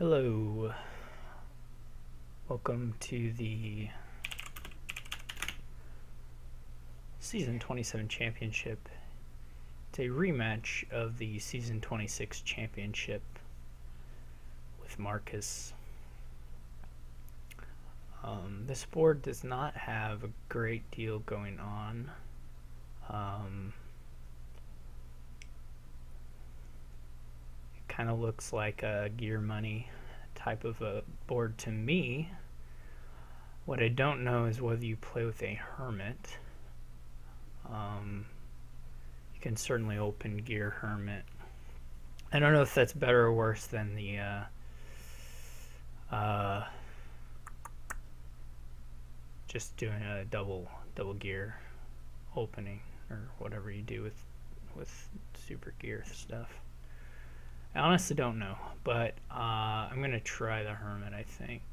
Hello, welcome to the Season 27 Championship. It's a rematch of the Season 26 Championship with Marcus. This board does not have a great deal going on. It kind of looks like a gear money type of a board to me. What I don't know is whether you play with a Hermit. You can certainly open gear Hermit. I don't know if that's better or worse than the just doing a double gear opening or whatever you do with super gear stuff. I honestly don't know, but I'm gonna try the Hermit, I think.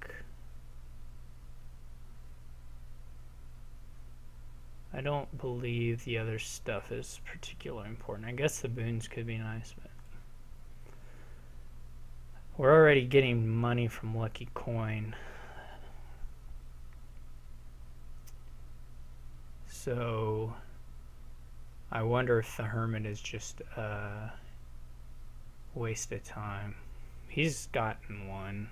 I don't believe the other stuff is particularly important. I guess the boons could be nice, but we're already getting money from Lucky Coin. So I wonder if the Hermit is just a waste of time. He's gotten one.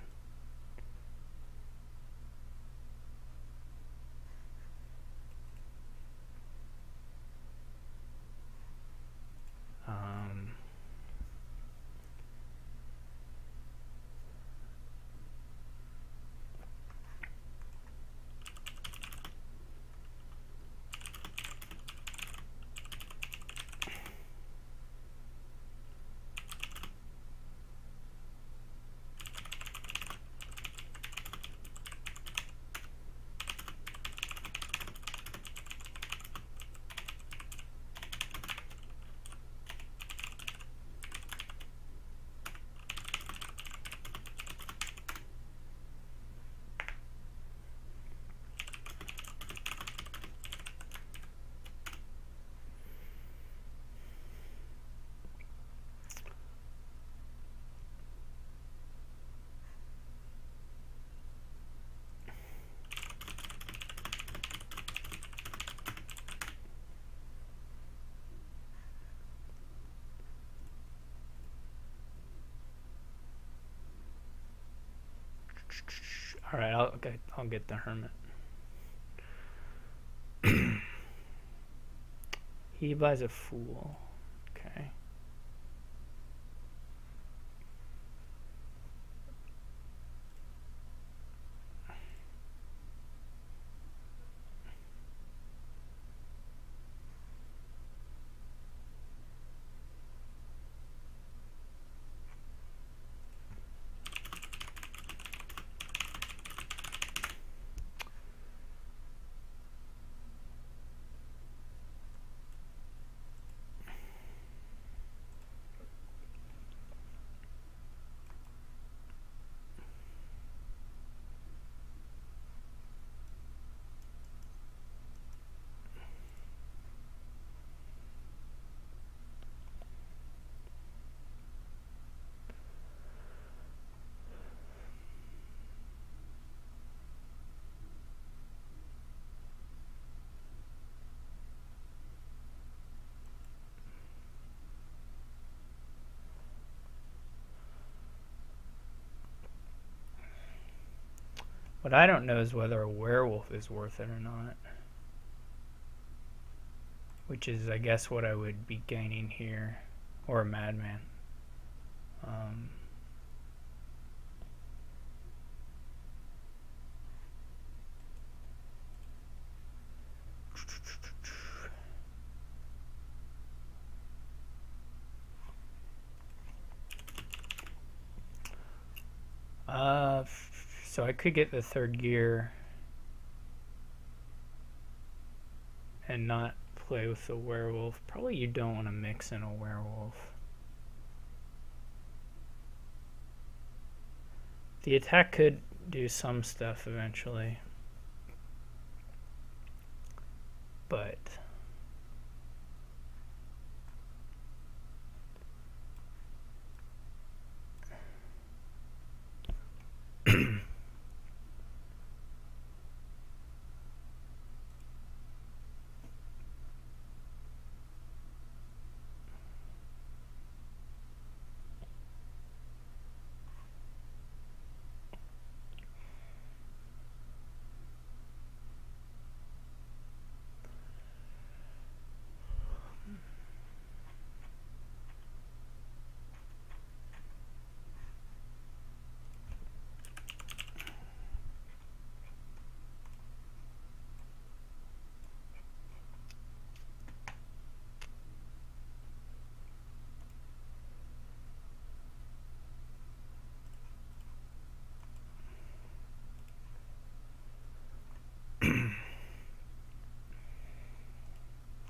All right, I'll get the Hermit. He buys a Fool. Okay. What I don't know is whether a werewolf is worth it or not. Which is, I guess, what I would be gaining here. Or a madman. So I could get the third gear and not play with the werewolf. Probably you don't want to mix in a werewolf. The attack could do some stuff eventually, but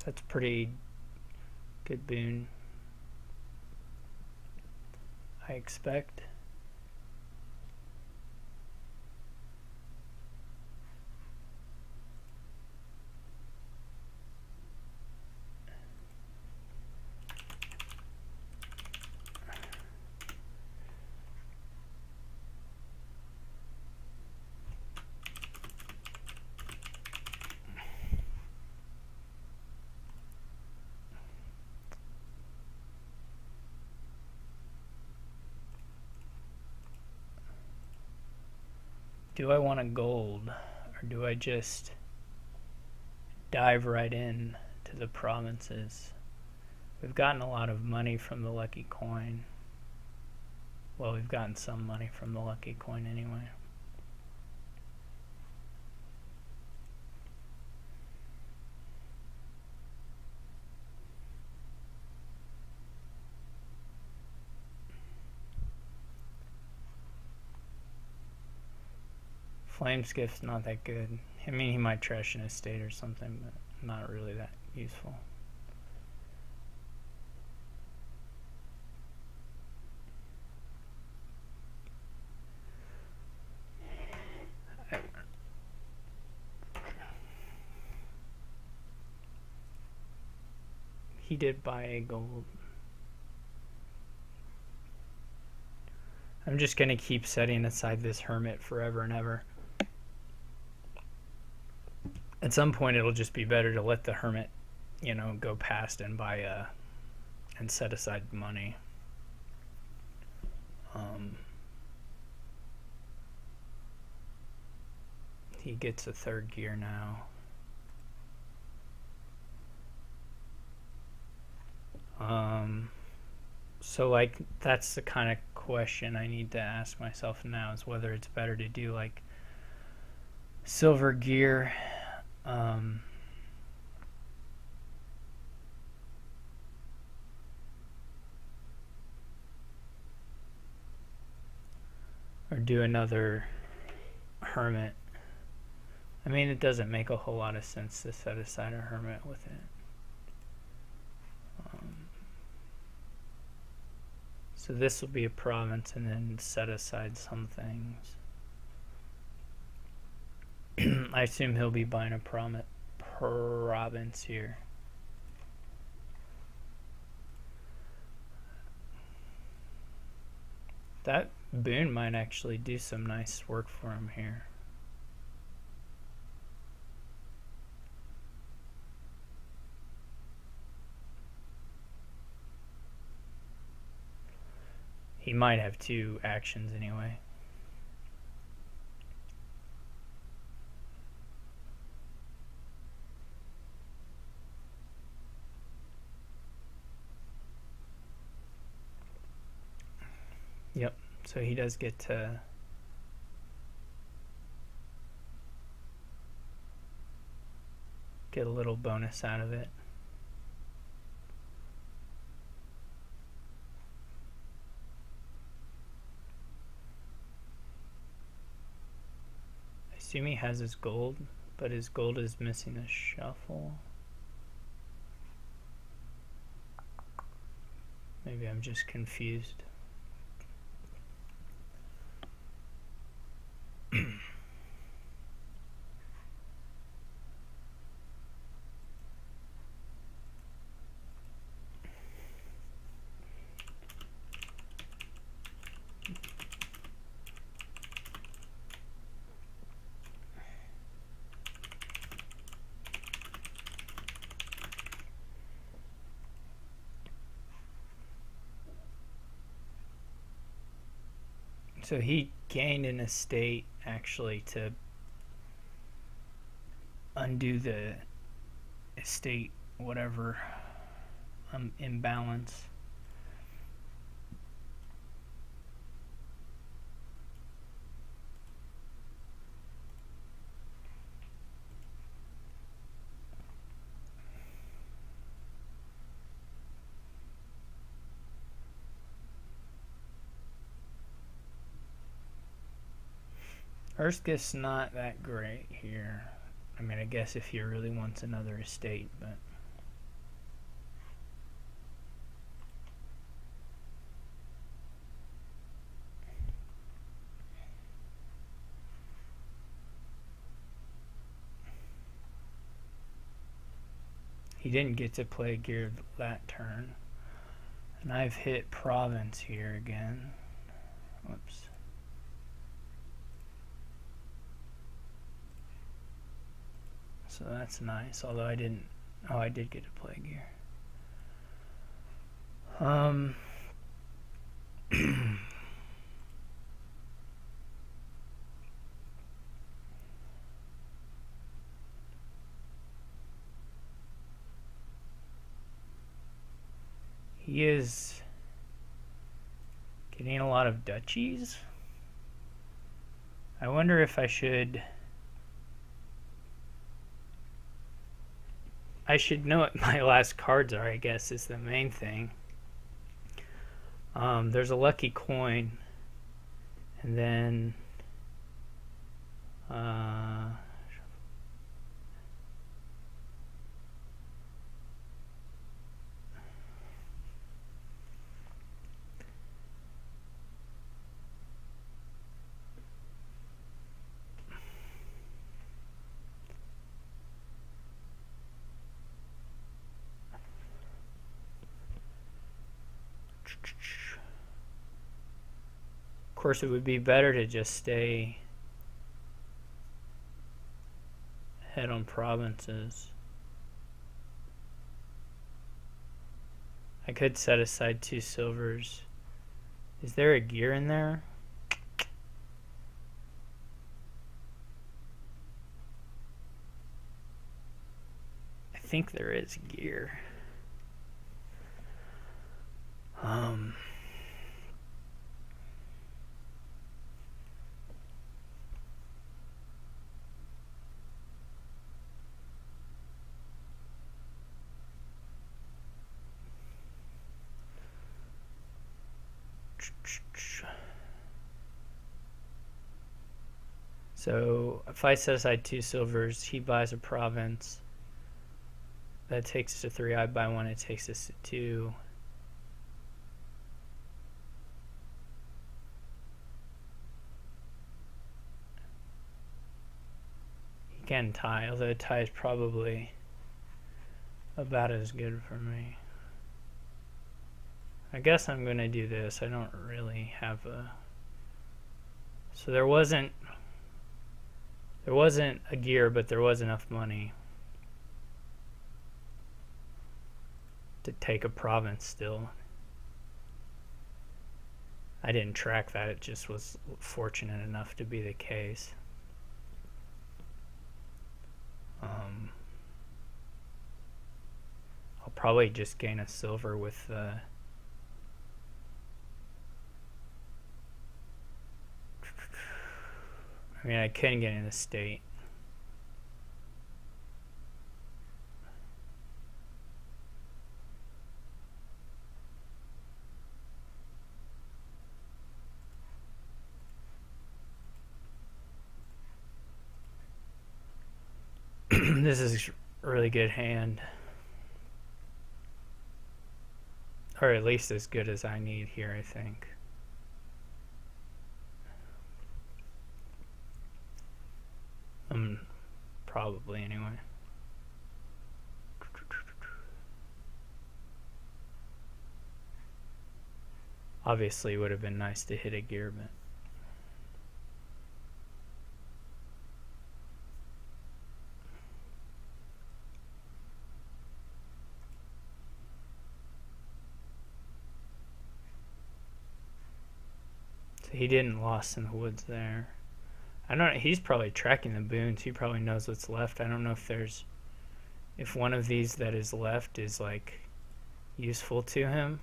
That's pretty good boon, I expect. Do I want a gold, or do I just dive right in to the provinces? We've gotten a lot of money from the lucky coin. Well, we've gotten some money from the lucky coin anyway. Flameskiff's not that good. I mean, he might trash an estate or something, but not really that useful. He did buy a gold. I'm just going to keep setting aside this Hermit forever and ever. At some point, it'll just be better to let the Hermit, you know, go past and buy and set aside money. He gets a third gear now. So like that's the kind of question I need to ask myself now, is whether it's better to do like silver gear or do another Hermit. I mean, it doesn't make a whole lot of sense to set aside a Hermit with it. So this will be a province and then set aside some things. I assume he'll be buying a province here. That boon might actually do some nice work for him here. He might have two actions anyway. Yep, so he does get to get a little bonus out of it. I assume he has his gold, but his gold is missing a shuffle. Maybe I'm just confused. So he gained an estate actually to undo the estate whatever imbalance. Ersk's not that great here. I mean, I guess if he really wants another estate, but He didn't get to play gear that turn. And I've hit province here again. Whoops. So that's nice, although I didn't... Oh, I did get to play gear. He is getting a lot of duchies. I wonder if I should know what my last cards are, I guess, is the main thing. There's a lucky coin, and then of course, it would be better to just stay ahead on provinces. I could set aside 2 silvers. Is there a gear in there? I think there is gear. So if I set aside 2 silvers, he buys a province. That takes us to 3. I buy 1, it takes us to 2. He can tie, although a tie is probably about as good for me. I guess I'm going to do this. I don't really have a... So there wasn't a gear, but there was enough money to take a province still. I didn't track that, it just was fortunate enough to be the case. I'll probably just gain a silver with I mean, I couldn't get in the state. This is a really good hand. Or at least as good as I need here, I think. Probably anyway. Obviously, it would have been nice to hit a gear, but so he didn't lost in the woods there. I don't know, he's probably tracking the boons. He probably knows what's left. I don't know if one of these that is left is like useful to him.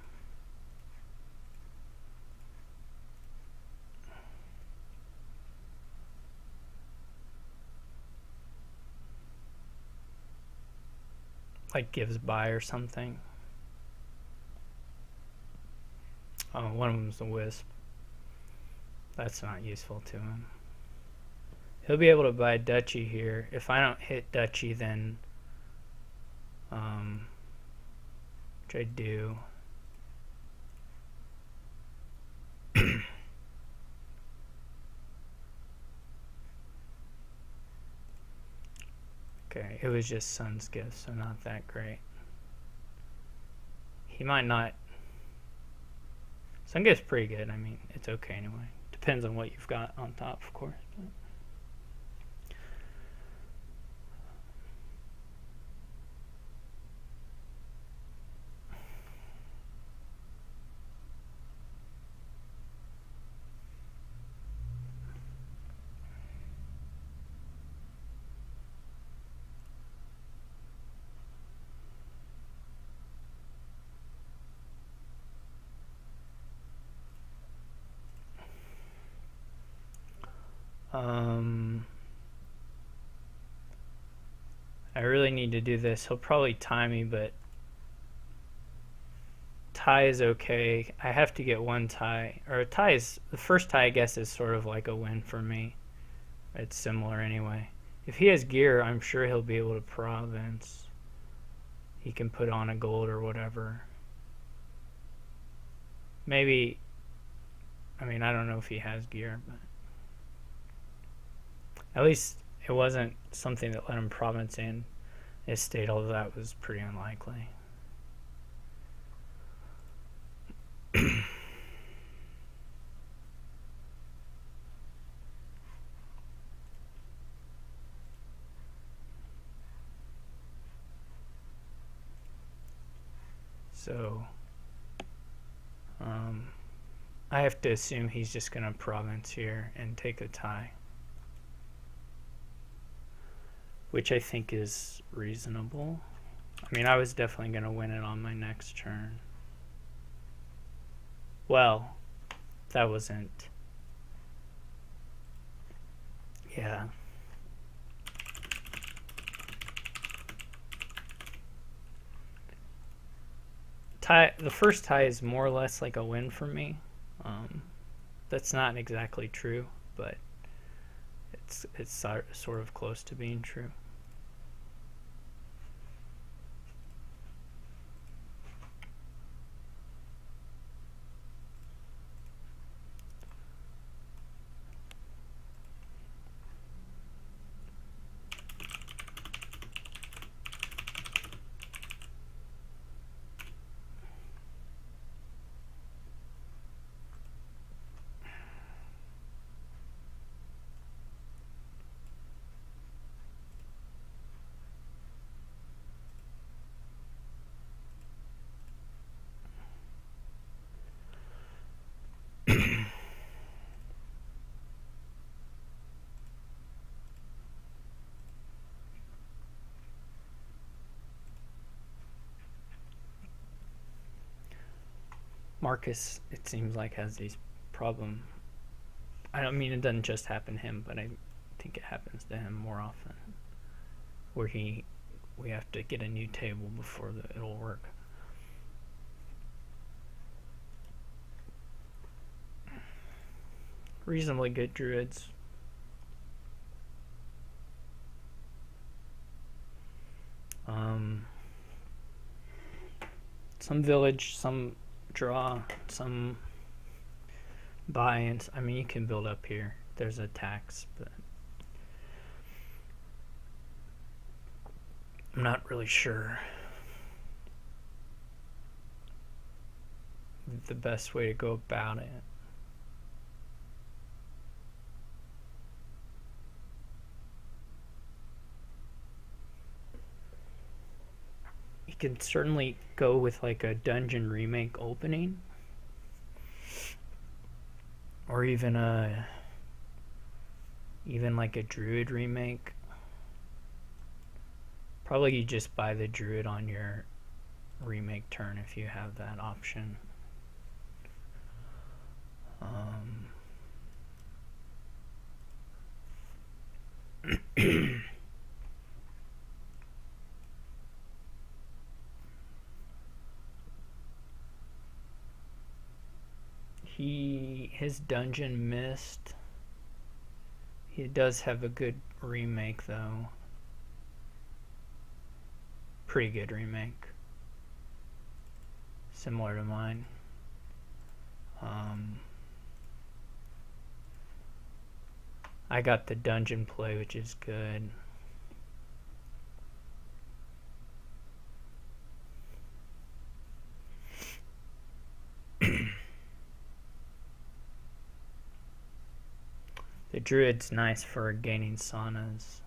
Like gives by or something. Oh, one of them's a wisp. That's not useful to him. He'll be able to buy duchy here. If I don't hit duchy, then which I do. Okay, Like, it was just Son's gift, so not that great. He might not. Sun gift's pretty good. I mean, it's okay anyway. Depends on what you've got on top, of course. But. I really need to do this. He'll probably tie me, but tie is okay. I have to get one tie, or a tie is, the first tie I guess is sort of like a win for me. It's similar anyway. If he has gear, I'm sure he'll be able to province. He can put on a gold or whatever. Maybe, I mean, I don't know if he has gear, but at least it wasn't something that let him province in his state, although that was pretty unlikely. So, I have to assume he's just going to province here and take a tie, which I think is reasonable. I mean, I was definitely going to win it on my next turn. Well, that wasn't. Yeah. Tie. The first tie is more or less like a win for me. That's not exactly true, but it's sort of close to being true. Markus, it seems like, has these problem. I don't mean it doesn't just happen to him, but I think it happens to him more often, where we have to get a new table before it'll work. Reasonably good druids. Some village, some draw, some buy-ins. I mean, you can build up here. There's a tax, but I'm not really sure the best way to go about it. You can certainly go with like a dungeon remake opening, or even like a druid remake. Probably you just buy the druid on your remake turn if you have that option. His dungeon missed. He does have a good remake though. Pretty good remake. Similar to mine. I got the dungeon play, which is good. druid's nice for gaining saunas.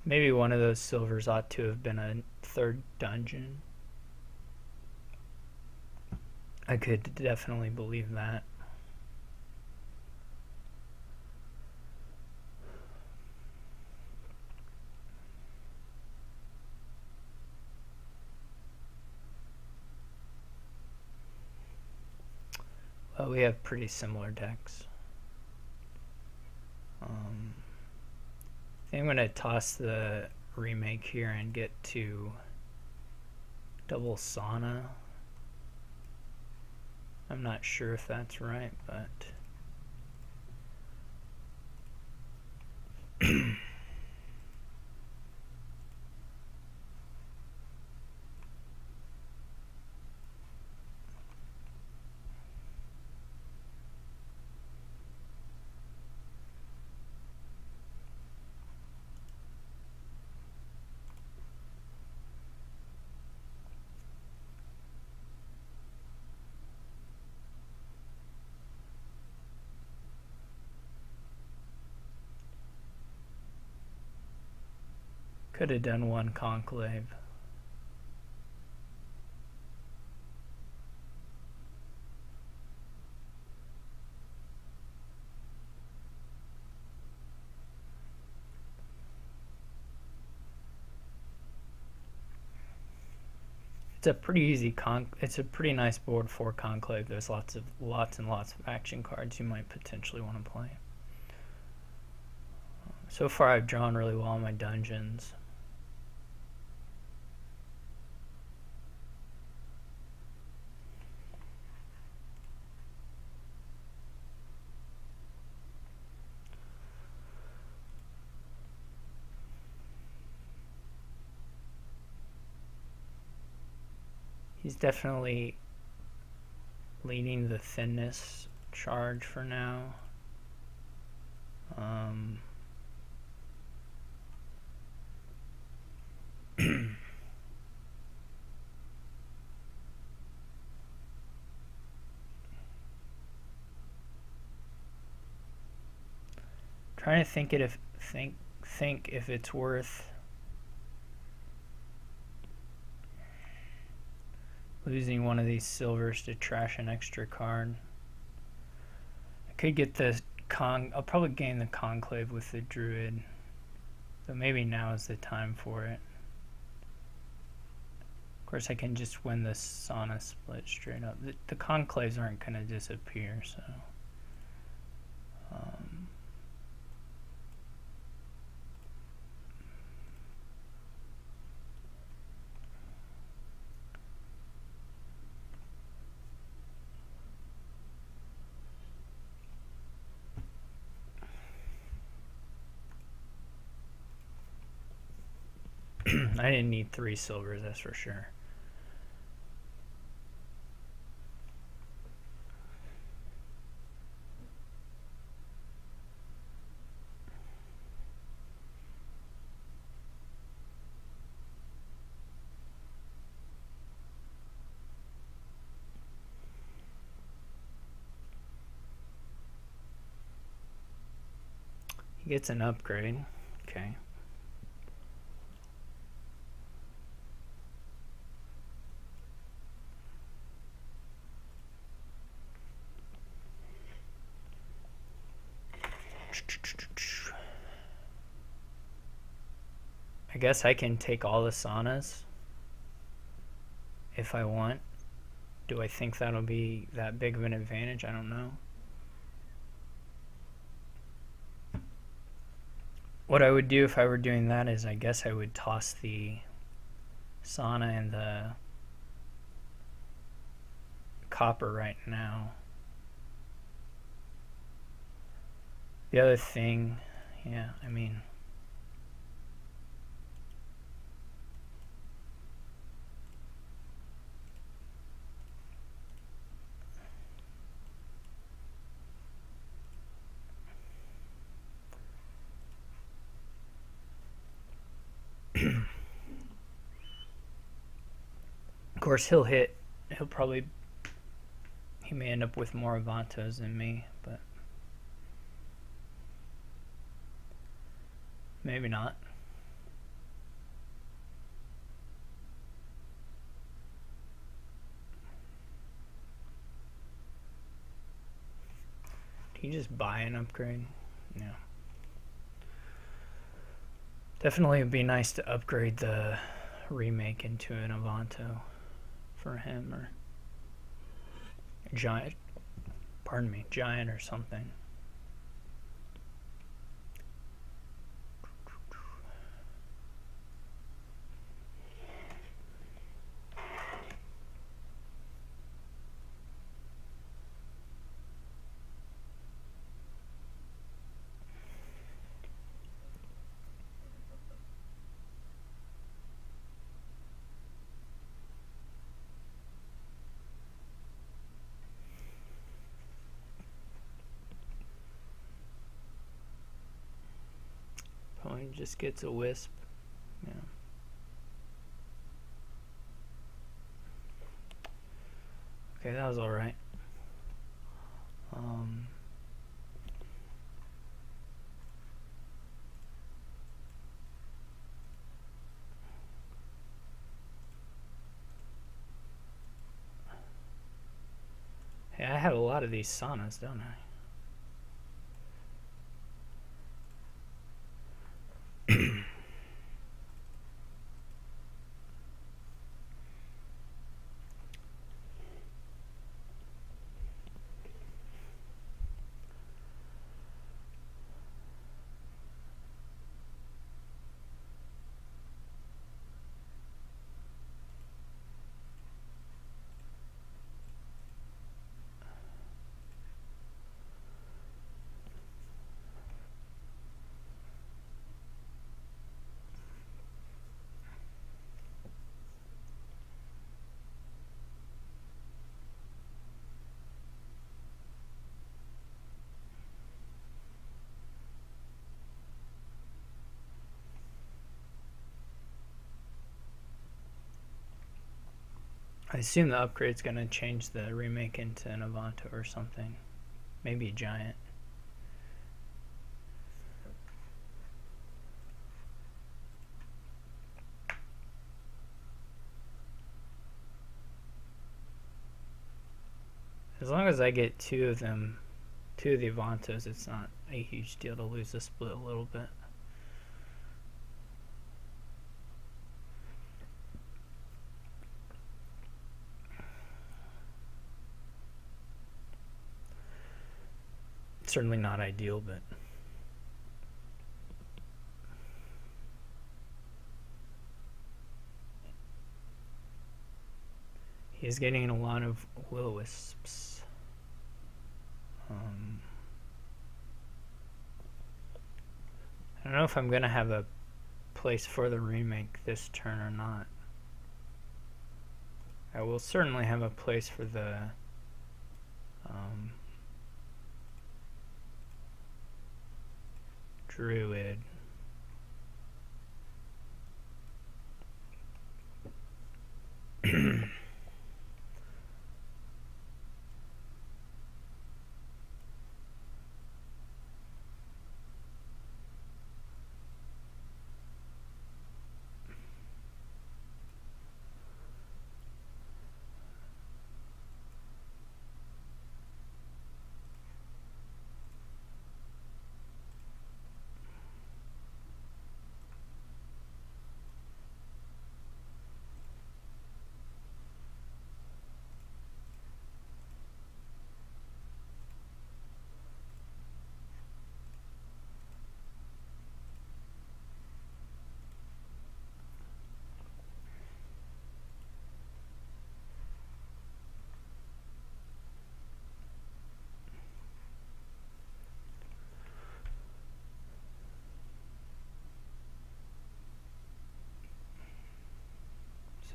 Maybe one of those silvers ought to have been a third dungeon. I could definitely believe that. Well, we have pretty similar decks. I think I'm going to toss the remake here and get to double sauna. I'm not sure if that's right, but could have done one conclave. It's a pretty easy it's a pretty nice board for conclave. There's lots and lots of action cards you might potentially want to play. So far I've drawn really well in my dungeons. He's definitely leading the thinness charge for now. Trying to think if it's worth losing one of these silvers to trash an extra card. I could get the I'll probably gain the conclave with the druid, so maybe now is the time for it. Of course I can just win the sauna split straight up. The conclaves aren't going to disappear, so I didn't need 3 silvers, that's for sure. He gets an upgrade. Okay. I guess I can take all the saunas if I want. Do I think that'll be that big of an advantage? I don't know. What I would do if I were doing that is I guess I would toss the sauna and the copper right now. The other thing, yeah, I mean, of course he may end up with more Avantos than me, but maybe not. Can you just buy an upgrade? Yeah. Definitely would be nice to upgrade the remake into an Avanto for him, or a giant, pardon me, giant or something. Probably just gets a wisp. Yeah. Okay, that was alright. Hey, I have a lot of these saunas, don't I? I assume the upgrade's gonna change the remake into an Avanto or something. Maybe a giant. As long as I get two of the Avantos, it's not a huge deal to lose the split a little bit. Certainly not ideal, but he's getting a lot of will-o-wisps. I don't know if I'm gonna have a place for the remake this turn or not. I will certainly have a place for the druid.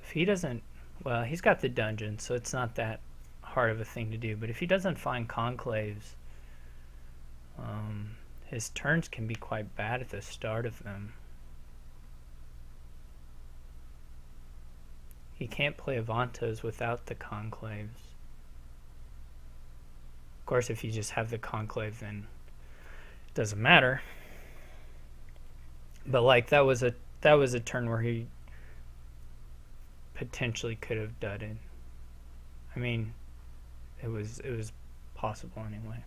If he doesn't, well, he's got the dungeon, so it's not that hard of a thing to do. But if he doesn't find conclaves, his turns can be quite bad at the start of them. He can't play Avantos without the conclaves. Of course, if you just have the conclave, then it doesn't matter. But like that was a turn where he potentially could have dudded. I mean, it was possible anyway.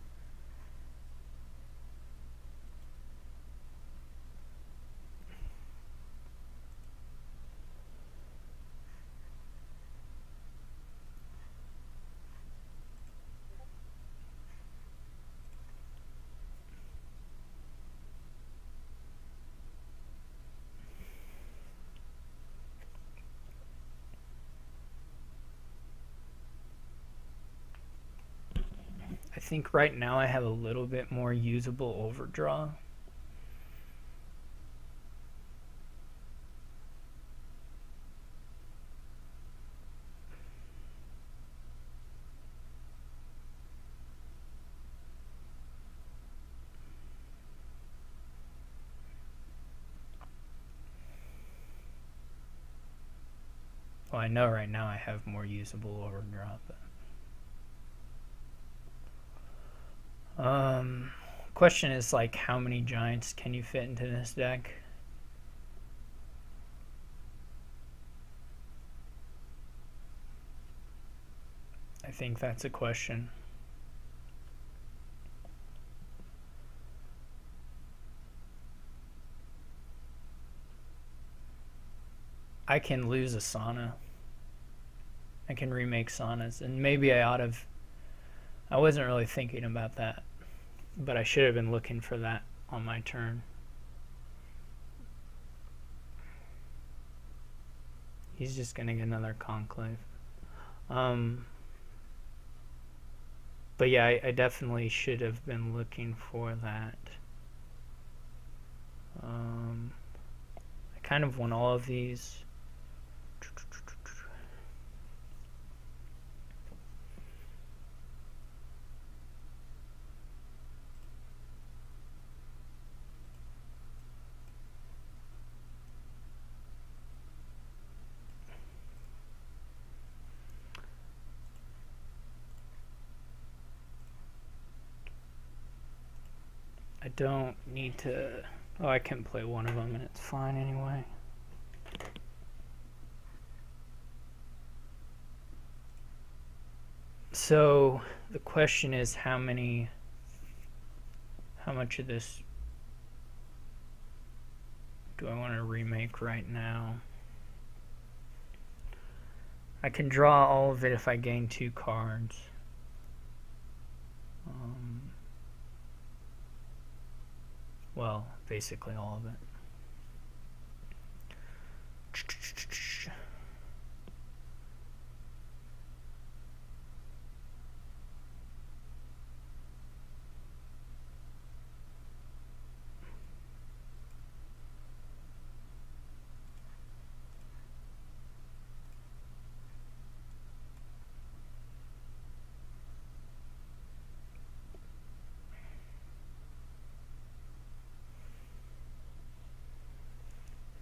I think right now I have a little bit more usable overdraw. Well, I know right now I have more usable overdraw, but question is like how many giants can you fit into this deck? I think that's a question. I can lose a sauna. I can remake saunas, and maybe I wasn't really thinking about that, but I should have been looking for that on my turn. He's just gonna get another conclave. But yeah, I definitely should have been looking for that. I kind of want all of these. I don't need to... Oh, I can play one of them and it's fine anyway. So the question is how much of this do I want to remake right now? I can draw all of it if I gain 2 cards. Well, basically all of it.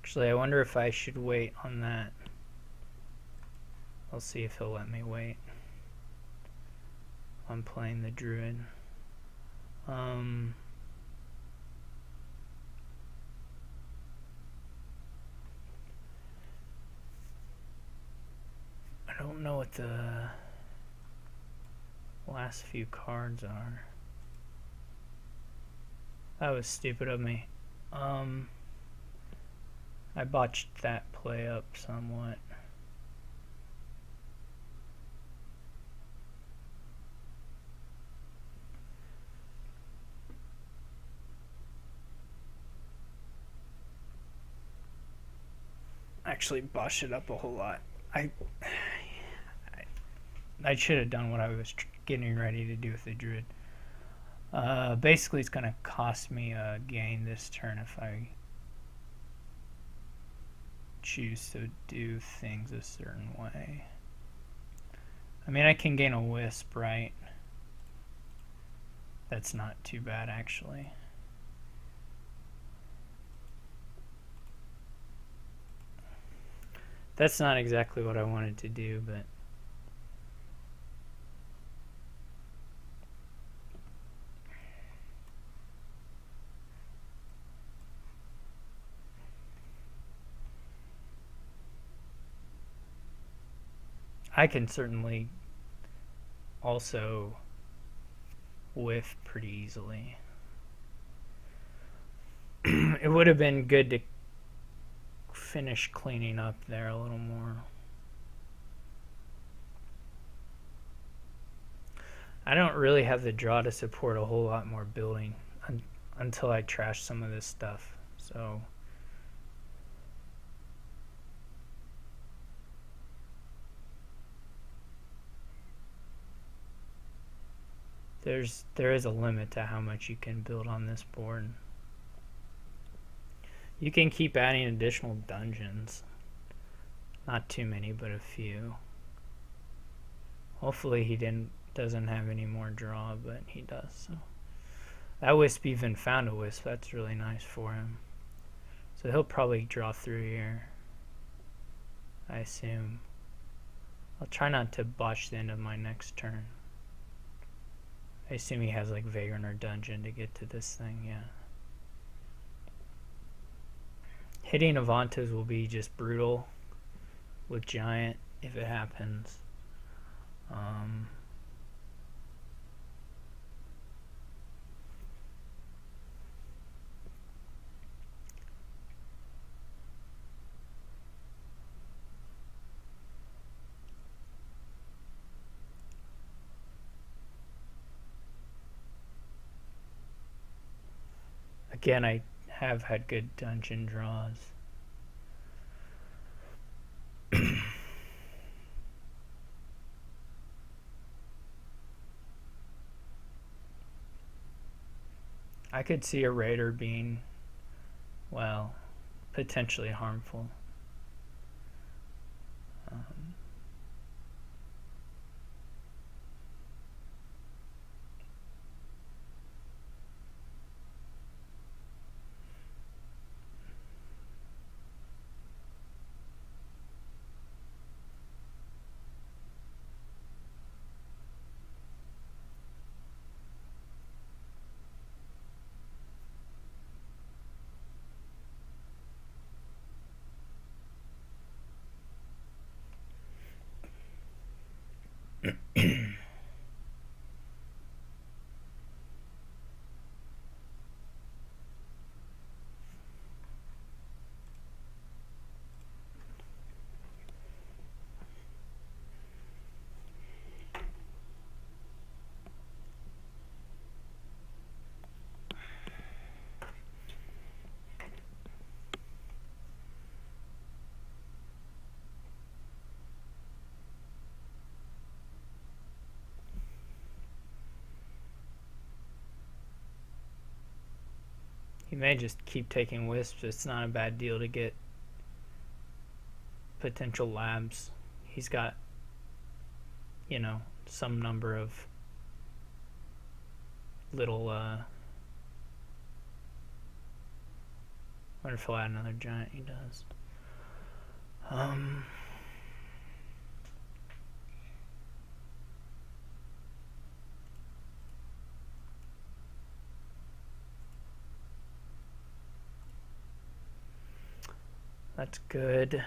Actually, I wonder if I should wait on that. I'll see if he'll let me wait. I'm playing the druid. I don't know what the last few cards are. That was stupid of me. I botched that play up somewhat. Actually botched it up a whole lot. I should have done what I was getting ready to do with the druid. Basically it's going to cost me a gain this turn if I choose to do things a certain way. I mean, I can gain a wisp, right? That's not too bad, actually. That's not exactly what I wanted to do, but I can certainly also whiff pretty easily. It would have been good to finish cleaning up there a little more. I don't really have the draw to support a whole lot more building until I trash some of this stuff. So there is a limit to how much you can build on this board. You can keep adding additional dungeons. Not too many, but a few. Hopefully he doesn't have any more draw, but he does. So that wisp even found a wisp. That's really nice for him. So he'll probably draw through here, I assume. I'll try not to botch the end of my next turn. I assume he has like Vagrant or Dungeon to get to this thing, yeah. Hitting Avantas will be just brutal with Giant if it happens. Again, I have had good dungeon draws. I could see a raider being, well, potentially harmful. He may just keep taking wisps. It's not a bad deal to get potential labs. He's got, you know, some number of little, wonder if he'll add another giant. He does. That's good.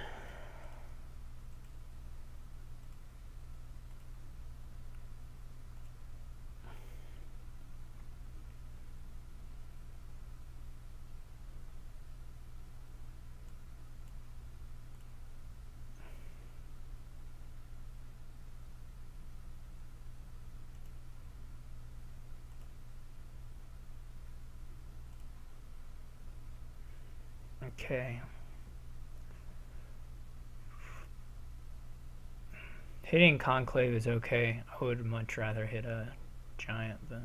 Okay. Hitting Conclave is okay. I would much rather hit a giant, but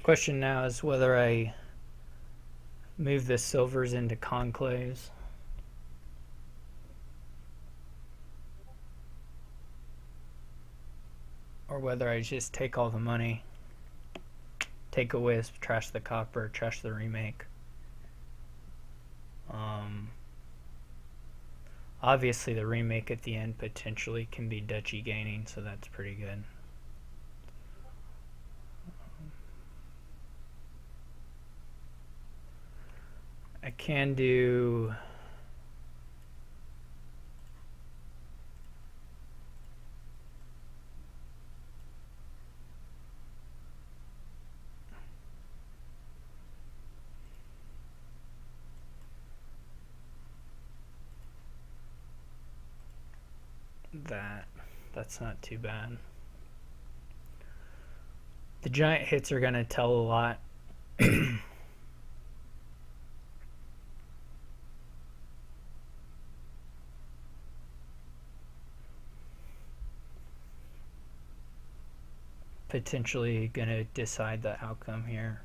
Question now is whether I move the silvers into conclaves. Or whether I just take all the money, take a wisp, trash the copper, trash the remake. Obviously the remake at the end potentially can be duchy gaining, so that's pretty good. I can do that. That's not too bad. The giant hits are going to tell a lot. Potentially going to decide the outcome here.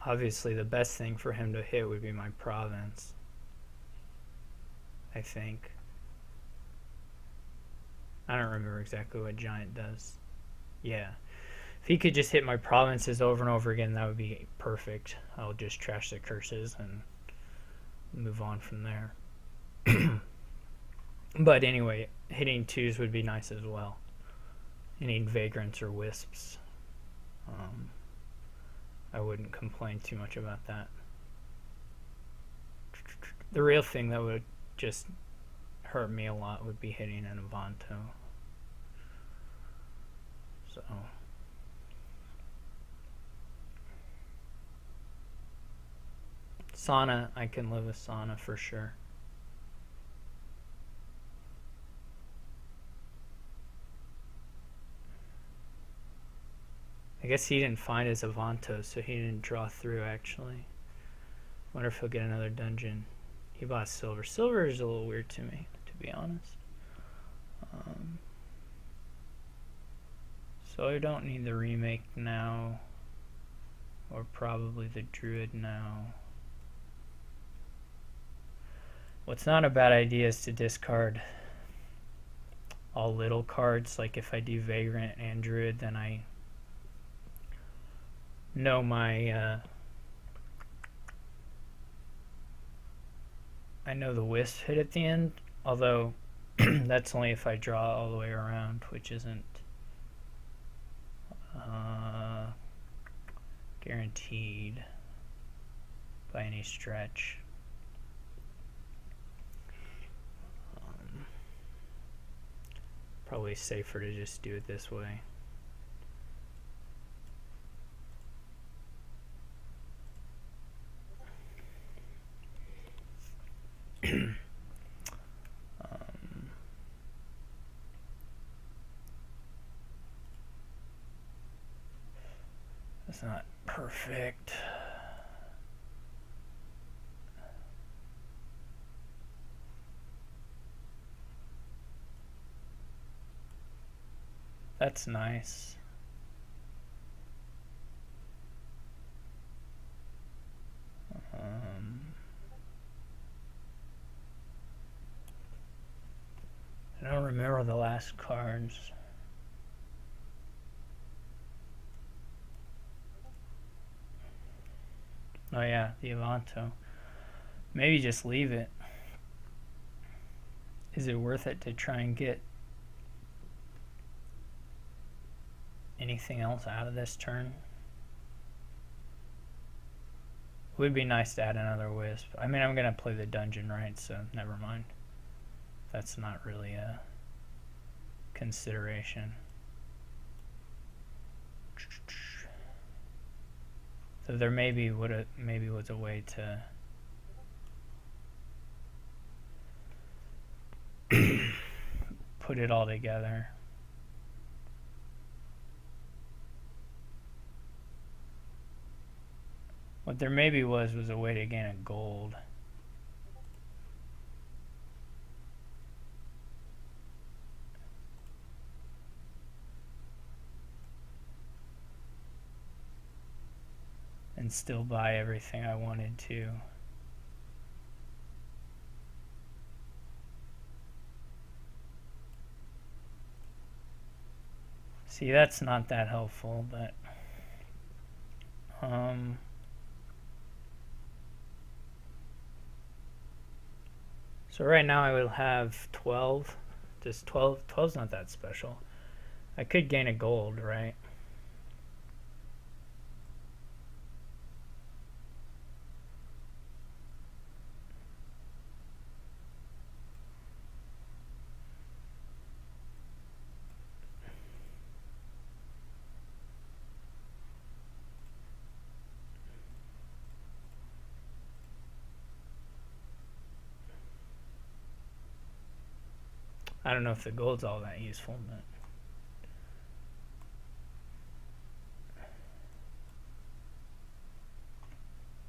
Obviously, the best thing for him to hit would be my province, I think. I don't remember exactly what giant does. Yeah. If he could just hit my provinces over and over again, that would be perfect. I'll just trash the curses and move on from there. But anyway, hitting twos would be nice as well. Any vagrants or wisps. I wouldn't complain too much about that. The real thing that would just hurt me a lot would be hitting an Avanto. So sauna, I can live with sauna for sure. I guess he didn't find his Avanto, so he didn't draw through actually. Wonder if he'll get another dungeon. He bought silver. Silver is a little weird to me, to be honest. So I don't need the remake now, or probably the druid now. What's not a bad idea is to discard all little cards. Like if I do vagrant and druid, then I know my I know the wisp hit at the end, although that's only if I draw all the way around, which isn't guaranteed by any stretch. Probably safer to just do it this way. It's not perfect. That's nice. I don't remember the last cards. Oh yeah, the Avanto. Maybe just leave it. Is it worth it to try and get anything else out of this turn? It would be nice to add another wisp. I mean, I'm going to play the dungeon, right? So never mind. That's not really a consideration. So there maybe was a way to put it all together. What there maybe was a way to gain a gold. And still buy everything I wanted to. See, that's not that helpful, but so right now I will have 12. Just 12. 12's not that special. I could gain a gold, right? I don't know if the gold's all that useful,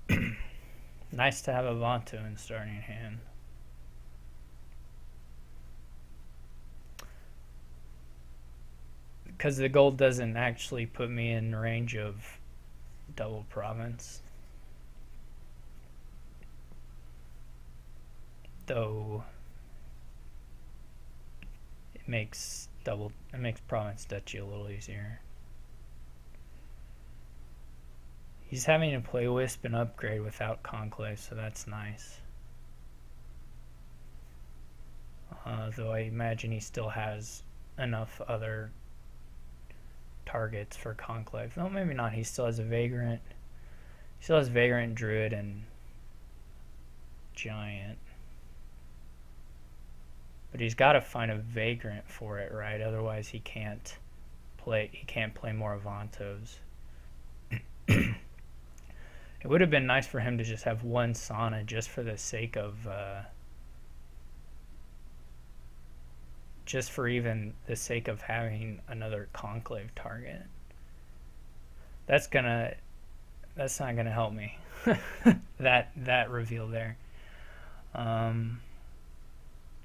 but nice to have a Vanto in starting hand. Because the gold doesn't actually put me in range of double province. Though it makes province duchy a little easier. He's having to play Wisp and upgrade without Conclave, so that's nice. Though I imagine he still has enough other targets for Conclave. No, maybe not. He still has a Vagrant. He still has Vagrant, Druid, and Giant. But he's got to find a Vagrant for it, right? Otherwise he can't play more Avantos. It would have been nice for him to just have one sauna just for the sake of just for even the sake of having another Conclave target. That's not gonna help me. that reveal there.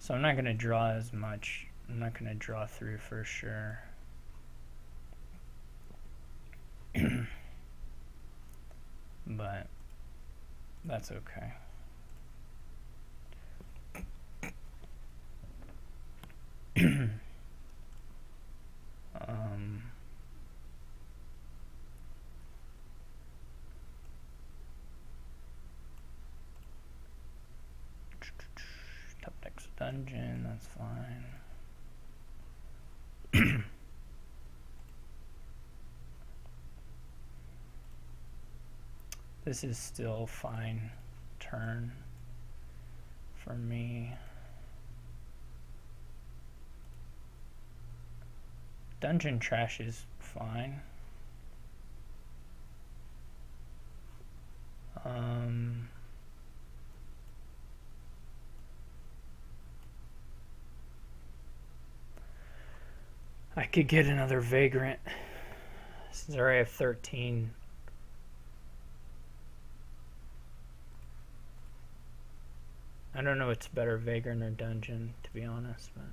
So I'm not going to draw as much. I'm not going to draw through for sure. But that's okay. Top deck's dungeon, that's fine. This is still fine turn for me. Dungeon trash is fine. I could get another Vagrant since I already have 13. I don't know what's better, Vagrant or Dungeon, to be honest, but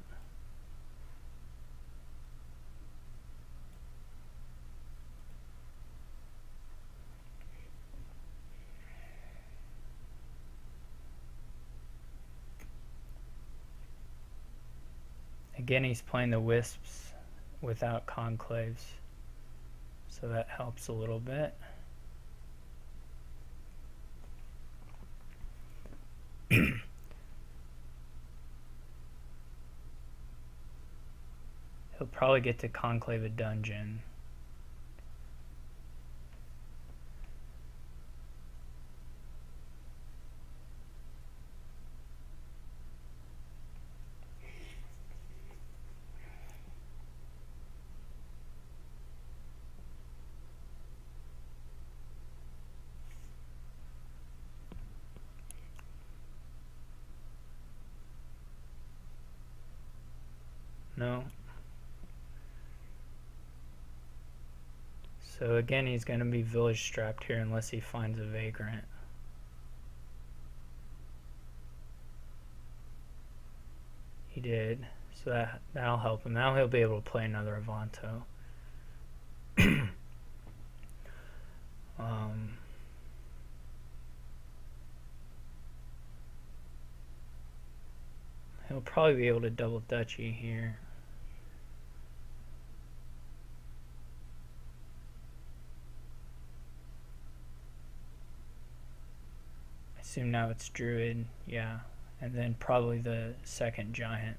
again, he's playing the Wisps without Conclaves, so that helps a little bit. He'll probably get to Conclave a Dungeon. No. So again, he's going to be village strapped here unless he finds a vagrant. He did. So that'll help him. Now he'll be able to play another Avanto. He'll probably be able to double Dutchy here. I assume now it's Druid, yeah. And then probably the second giant.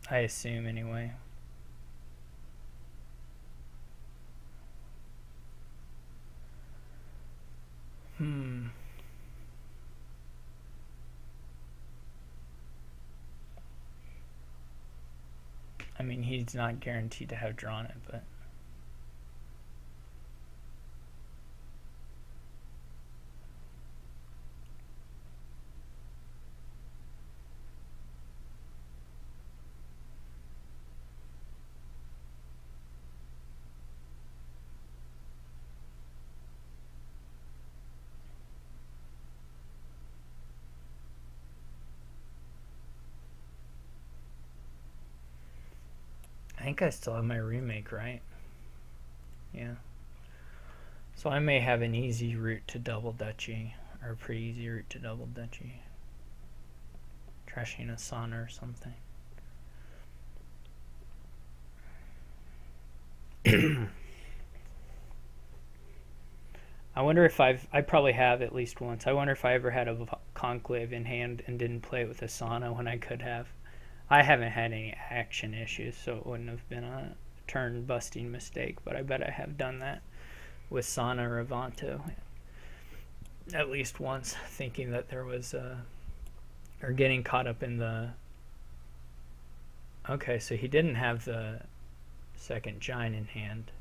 I assume anyway. I mean, he's not guaranteed to have drawn it, but I think I still have my remake, right? Yeah. So I may have an easy route to double Dutchy, or a pretty easy route to double Dutchy. Trashing a sauna or something. I wonder if I probably have at least once. I wonder if I ever had a conclave in hand and didn't play it with a sauna when I could have. I haven't had any action issues, so it wouldn't have been a turn busting mistake, but I bet I have done that with sauna or Avanto at least once, thinking that there was or getting caught up in the, okay, so he didn't have the second giant in hand,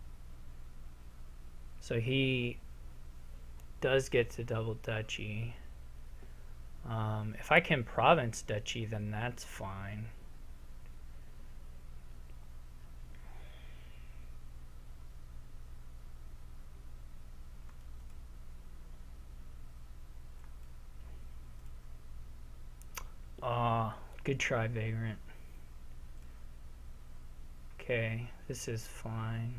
so he does get to double Dutchy. If I can province Dutchy, then that's fine. Good try, Vagrant. Okay, this is fine.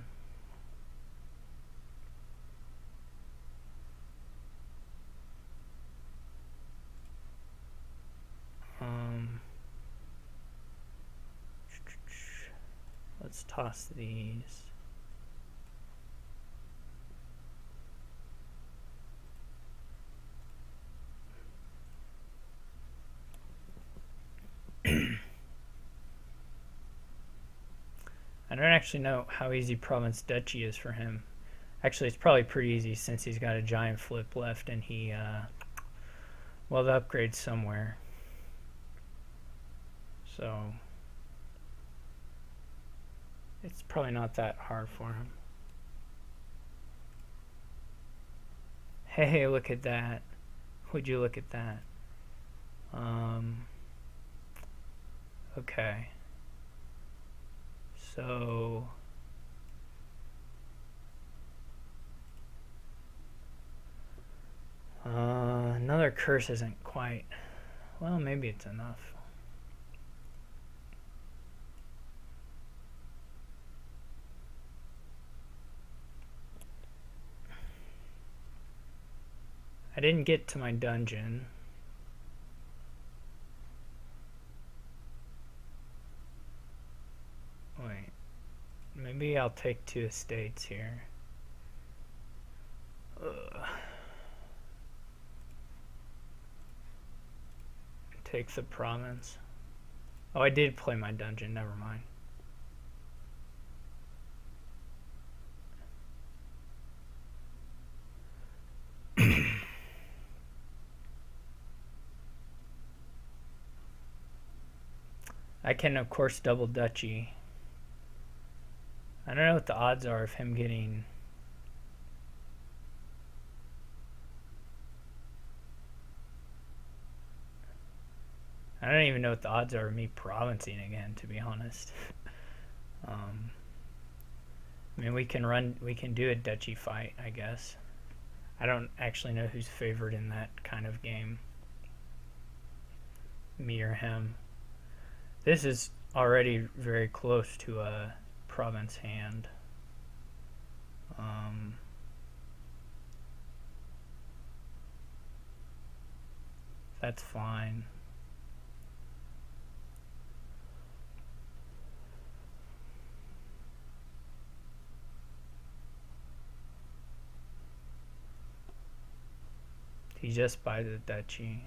Let's toss these. I don't actually know how easy Province Duchy is for him. Actually, it's probably pretty easy since he's got a giant flip left and he, well, the upgrade's somewhere. So, it's probably not that hard for him. Hey, look at that. Would you look at that? Okay. So another curse isn't quite, well, maybe it's enough. I didn't get to my dungeon. Wait, maybe I'll take 2 estates here. Take the province. Oh, I did play my dungeon, never mind. I can, of course, double Duchy. I don't know what the odds are of him getting... I don't even know what the odds are of me provincing again, to be honest. I mean, we can do a duchy fight, I guess. I don't actually know who's favored in that kind of game. Me or him. This is already very close to a province hand. That's fine. He just buys the duchy.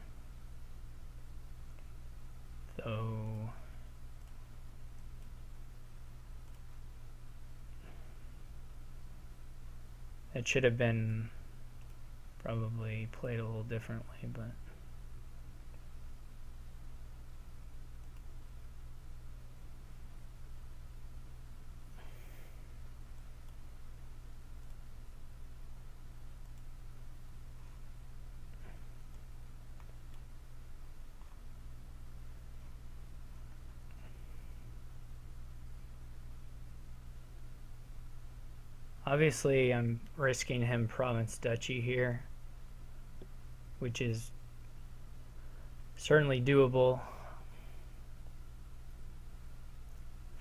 So it should have been probably played a little differently, but obviously I'm risking him province duchy here, which is certainly doable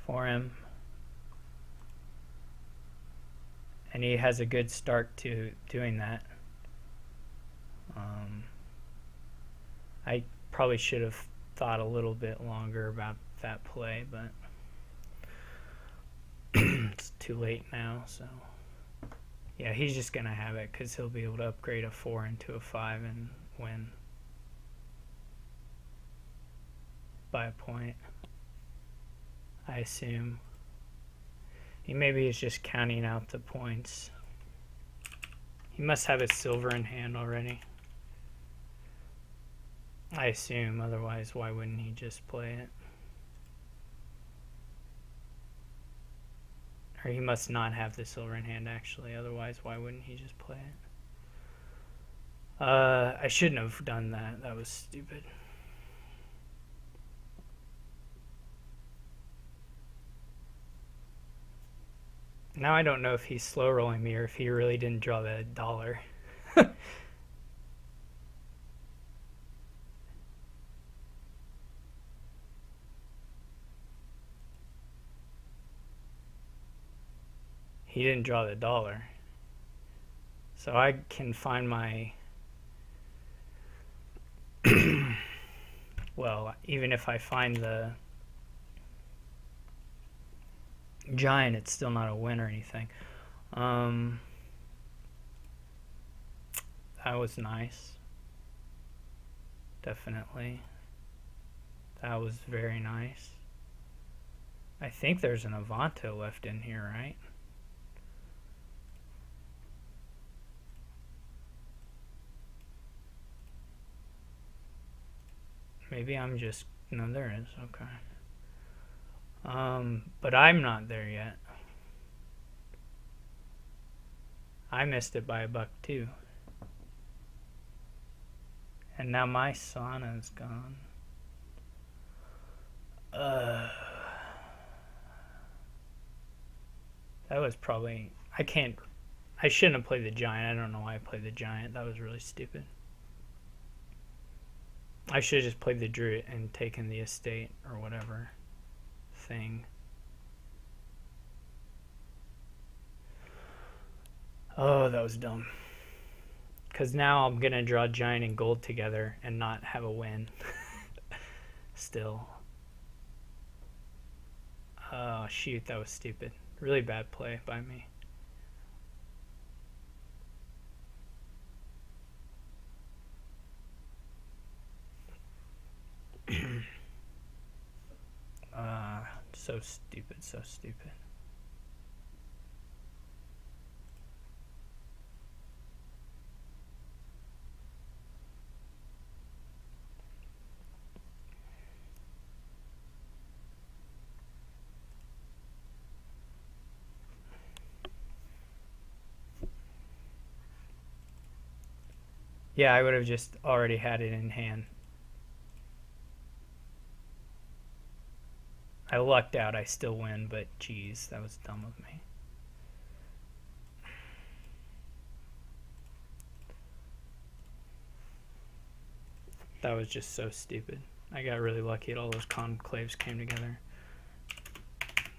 for him. And he has a good start to doing that. I probably should have thought a little bit longer about that play, but it's too late now, so yeah, he's just gonna have it because he'll be able to upgrade a 4 into a 5 and win by a point, I assume. He maybe is just counting out the points. He must have his silver in hand already, I assume, otherwise why wouldn't he just play it? Or he must not have the silver in hand actually, otherwise why wouldn't he just play it? I shouldn't have done that, that was stupid. Now I don't know if he's slow rolling me or if he really didn't draw the dollar. He didn't draw the dollar. So I can find my... well, even if I find the giant, it's still not a win or anything. That was nice. Definitely. That was very nice. I think there's an Avanto left in here, right? Maybe I'm just... no, there is. Okay. But I'm not there yet. I missed it by $1 too. And now my sauna is gone. That was probably... I shouldn't have played the giant. I don't know why I played the giant. That was really stupid. I should have just played the druid and taken the estate or whatever thing. Oh, that was dumb. Because now I'm going to draw giant and gold together and not have a win. Still. Oh, shoot, that was stupid. Really bad play by me. So stupid, so stupid. Yeah, I would have just already had it in hand. I lucked out. I still win, but geez, that was dumb of me. That was just so stupid. I got really lucky that all those conclaves came together.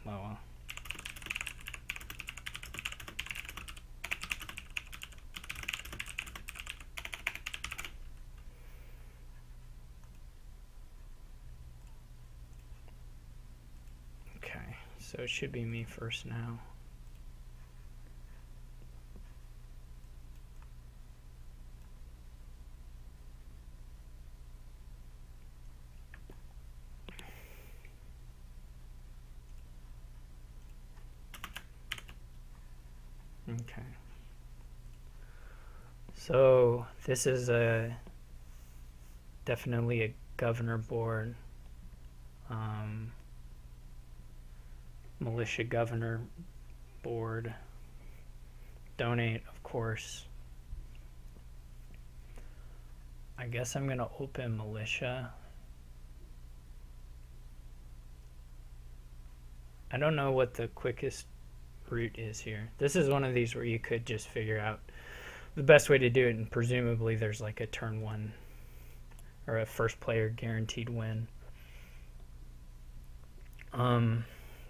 Oh well. Okay, so it should be me first now. Okay. So this is definitely a governor board. Militia governor board. Donate, of course. I guess I'm gonna open militia. I don't know what the quickest route is here. This is one of these where you could just figure out the best way to do it, and presumably there's like a turn one or a first player guaranteed win.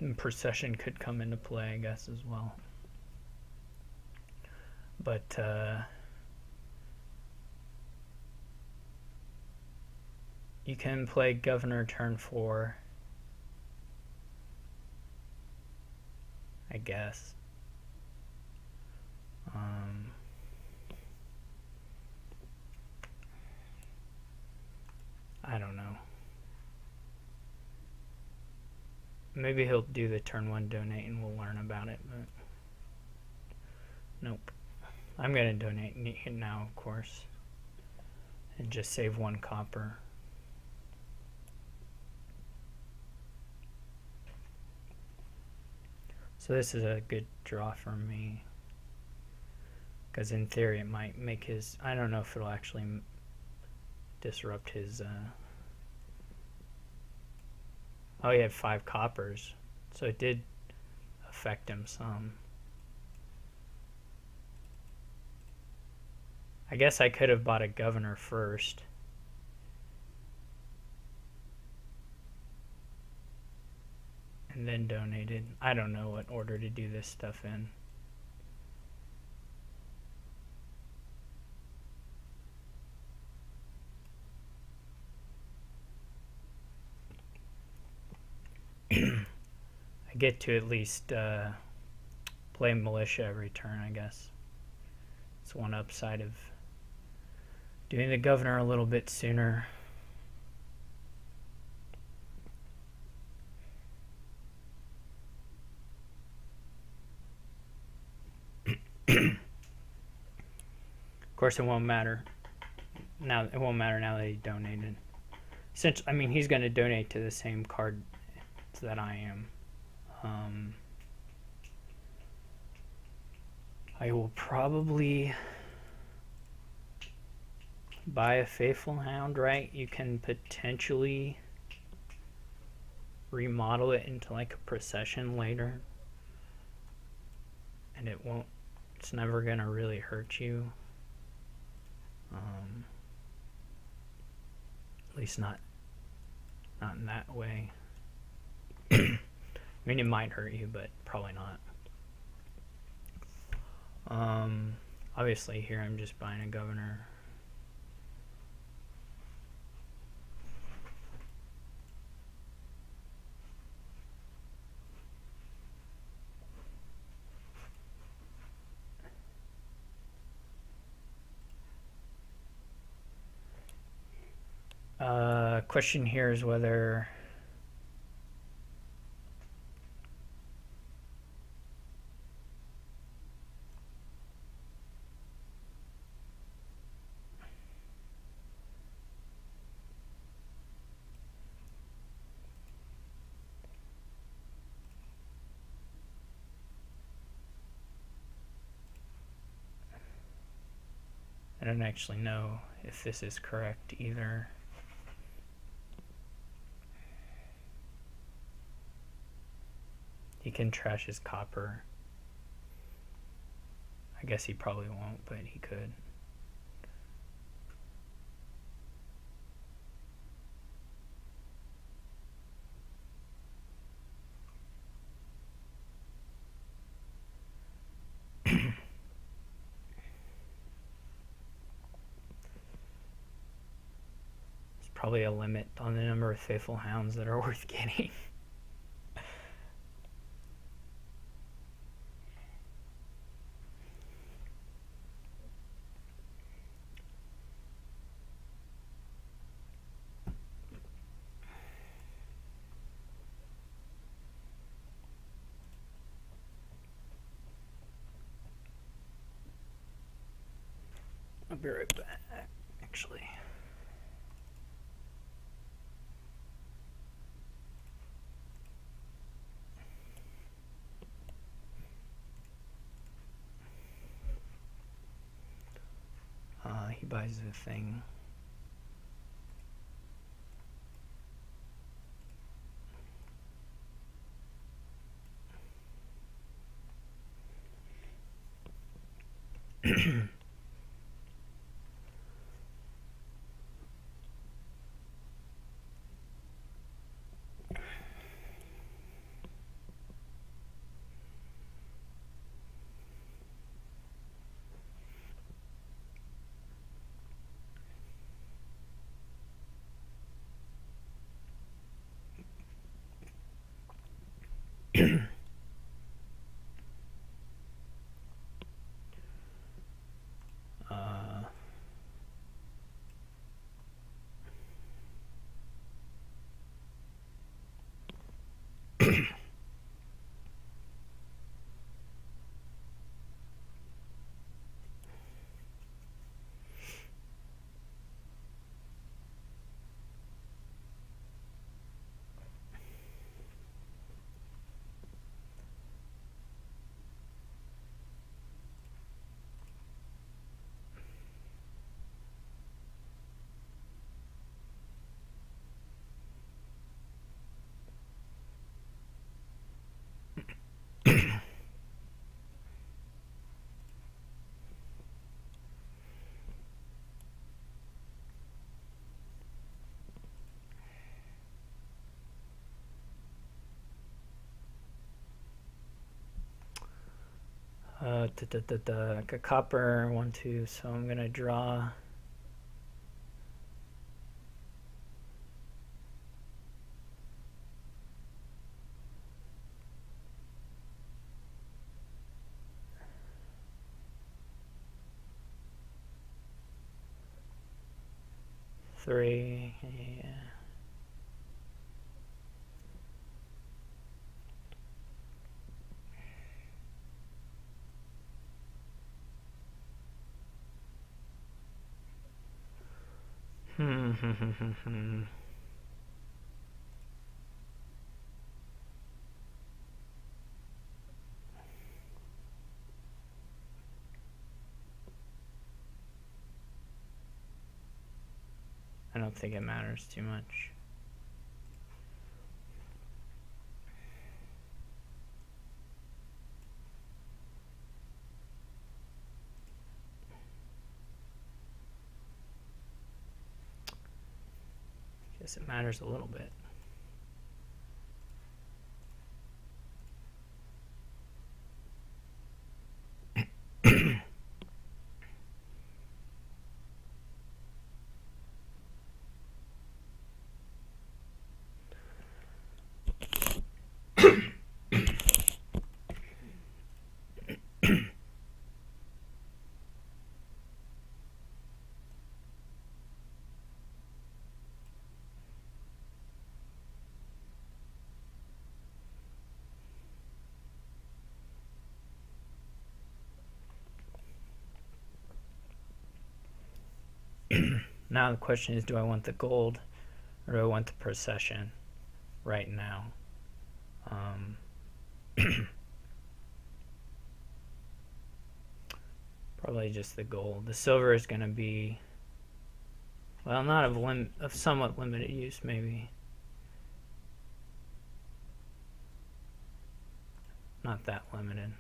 And procession could come into play, I guess, as well. But you can play governor turn 4, I guess. I don't know. Maybe he'll do the turn 1 donate and we'll learn about it, but nope. I'm gonna donate now, of course, and just save 1 copper. So this is a good draw for me, because in theory it might make his, I don't know if it'll actually disrupt his, oh, he had 5 coppers, so it did affect him some. I guess I could have bought a governor first. And then donated. I don't know what order to do this stuff in. I get to at least play militia every turn, I guess. It's one upside of doing the governor a little bit sooner. Of course, it won't matter now. It won't matter now that he donated. Since, I mean, he's going to donate to the same card that I am. I will probably buy a Faithful Hound, right? You can potentially remodel it into like a procession later, and it won't, it's never gonna really hurt you, at least not in that way. I mean, it might hurt you, but probably not. Obviously here I'm just buying a governor. Question here is whether I don't actually know if this is correct either. He can trash his copper. I guess he probably won't, but he could. Probably a limit on the number of faithful hounds that are worth getting. I'll be right back, actually. He buys the thing. I got copper 1, 2, so I'm gonna draw. Three, yeah. I don't think it matters too much. Guess it matters a little bit. Now the question is, do I want the gold or do I want the procession right now? Probably just the gold. The silver is going to be, well, not of somewhat limited use, maybe. Not that limited.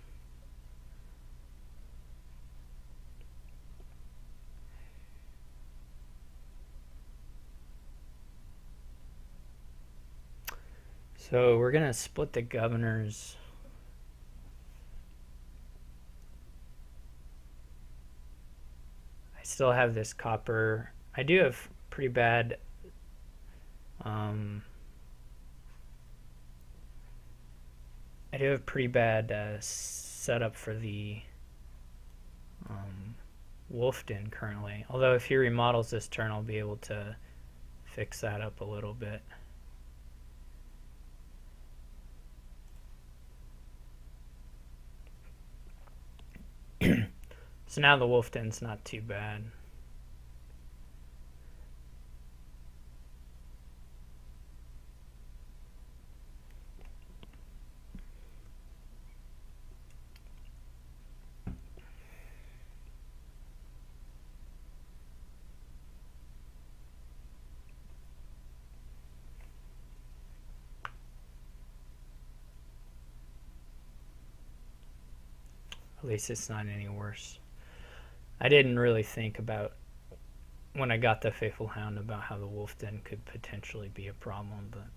So we're going to split the governors. I still have this copper. I do have pretty bad setup for the wolf den currently. Although if he remodels this turn, I'll be able to fix that up a little bit. So now the wolf den's not too bad. At least it's not any worse. I didn't really think about, when I got the Faithful Hound, about how the wolf den could potentially be a problem, but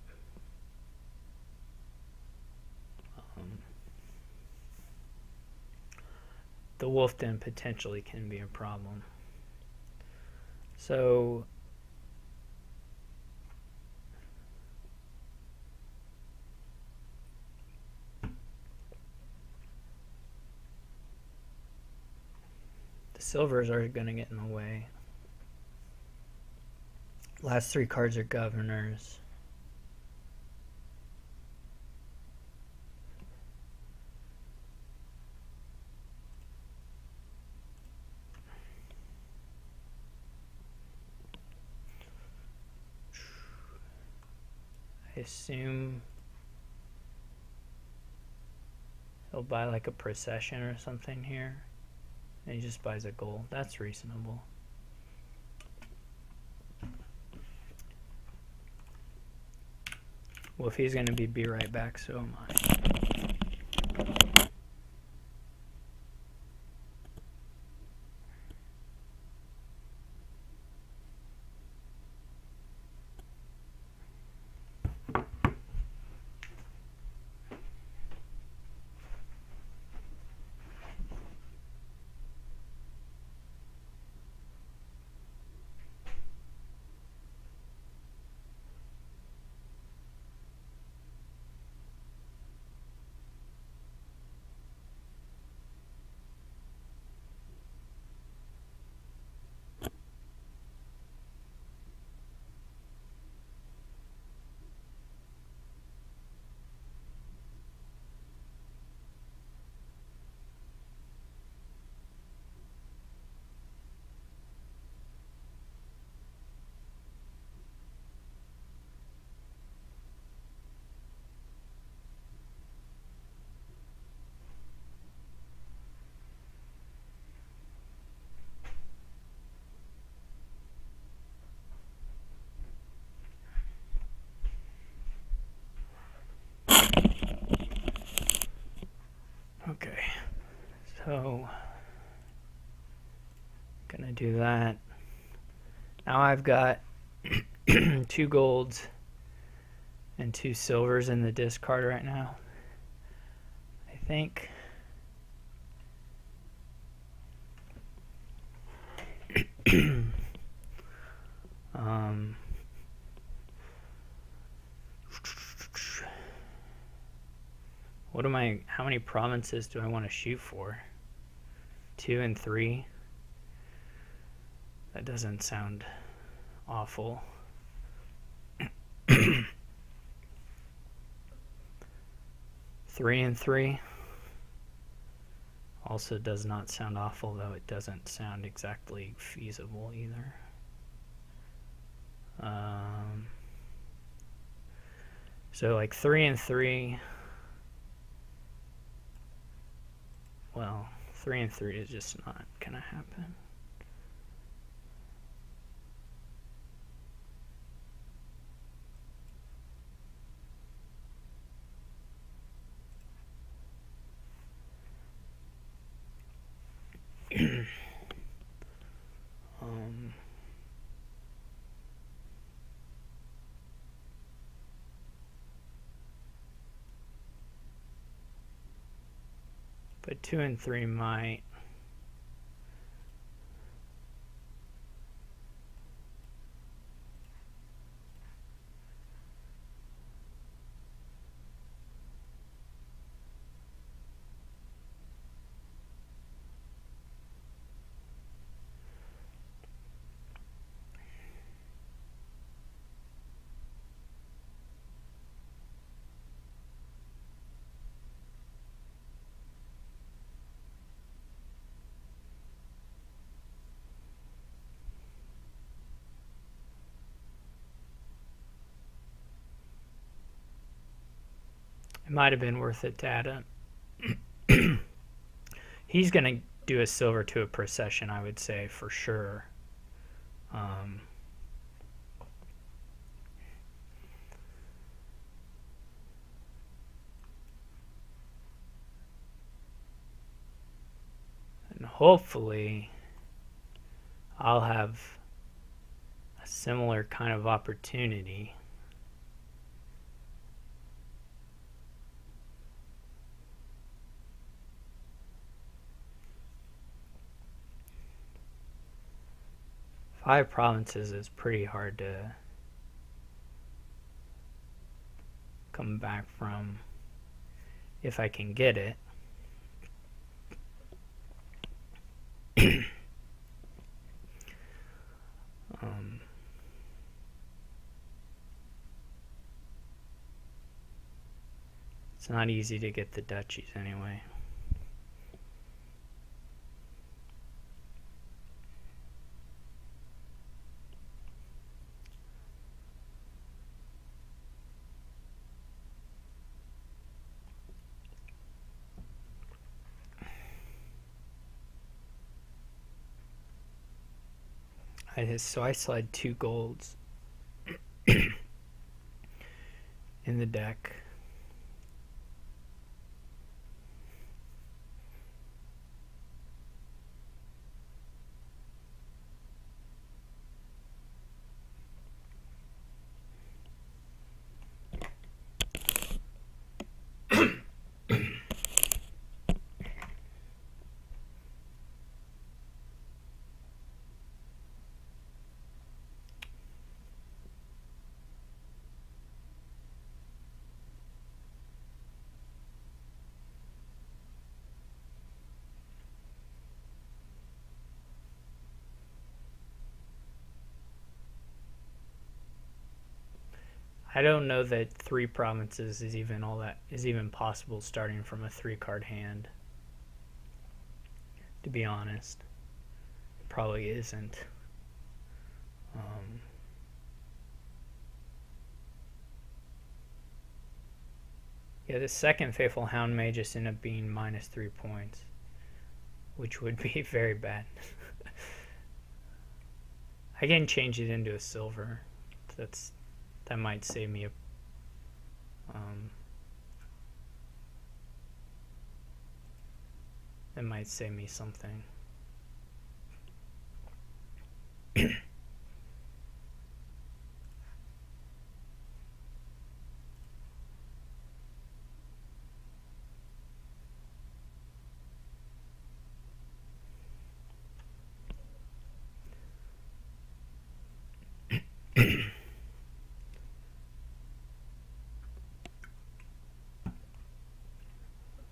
the wolf den potentially can be a problem. So silvers are going to get in the way. Last three cards are governors. I assume he'll buy like a procession or something here. And he just buys a gold. That's reasonable. Well, if he's going to be right back, so am I. Okay, so gonna do that. Now I've got 2 golds and 2 silvers in the discard right now. I think how many provinces do I want to shoot for? 2 and 3? That doesn't sound awful. 3 and 3 also does not sound awful, though it doesn't sound exactly feasible either. So like 3 and 3. Well, 3 and 3 is just not gonna happen. But 2 and 3 might. It might have been worth it to add a. He's going to do a silver to a procession, I would say, for sure. And hopefully I'll have a similar kind of opportunity. Five provinces is pretty hard to come back from if I can get it. It's not easy to get the duchies anyway. So I slide 2 golds in the deck. I don't know that 3 provinces is even possible starting from a 3-card hand. To be honest, it probably isn't. Yeah, the second Faithful Hound may just end up being -3 points, which would be very bad. I can change it into a silver. That might save me that might save me something.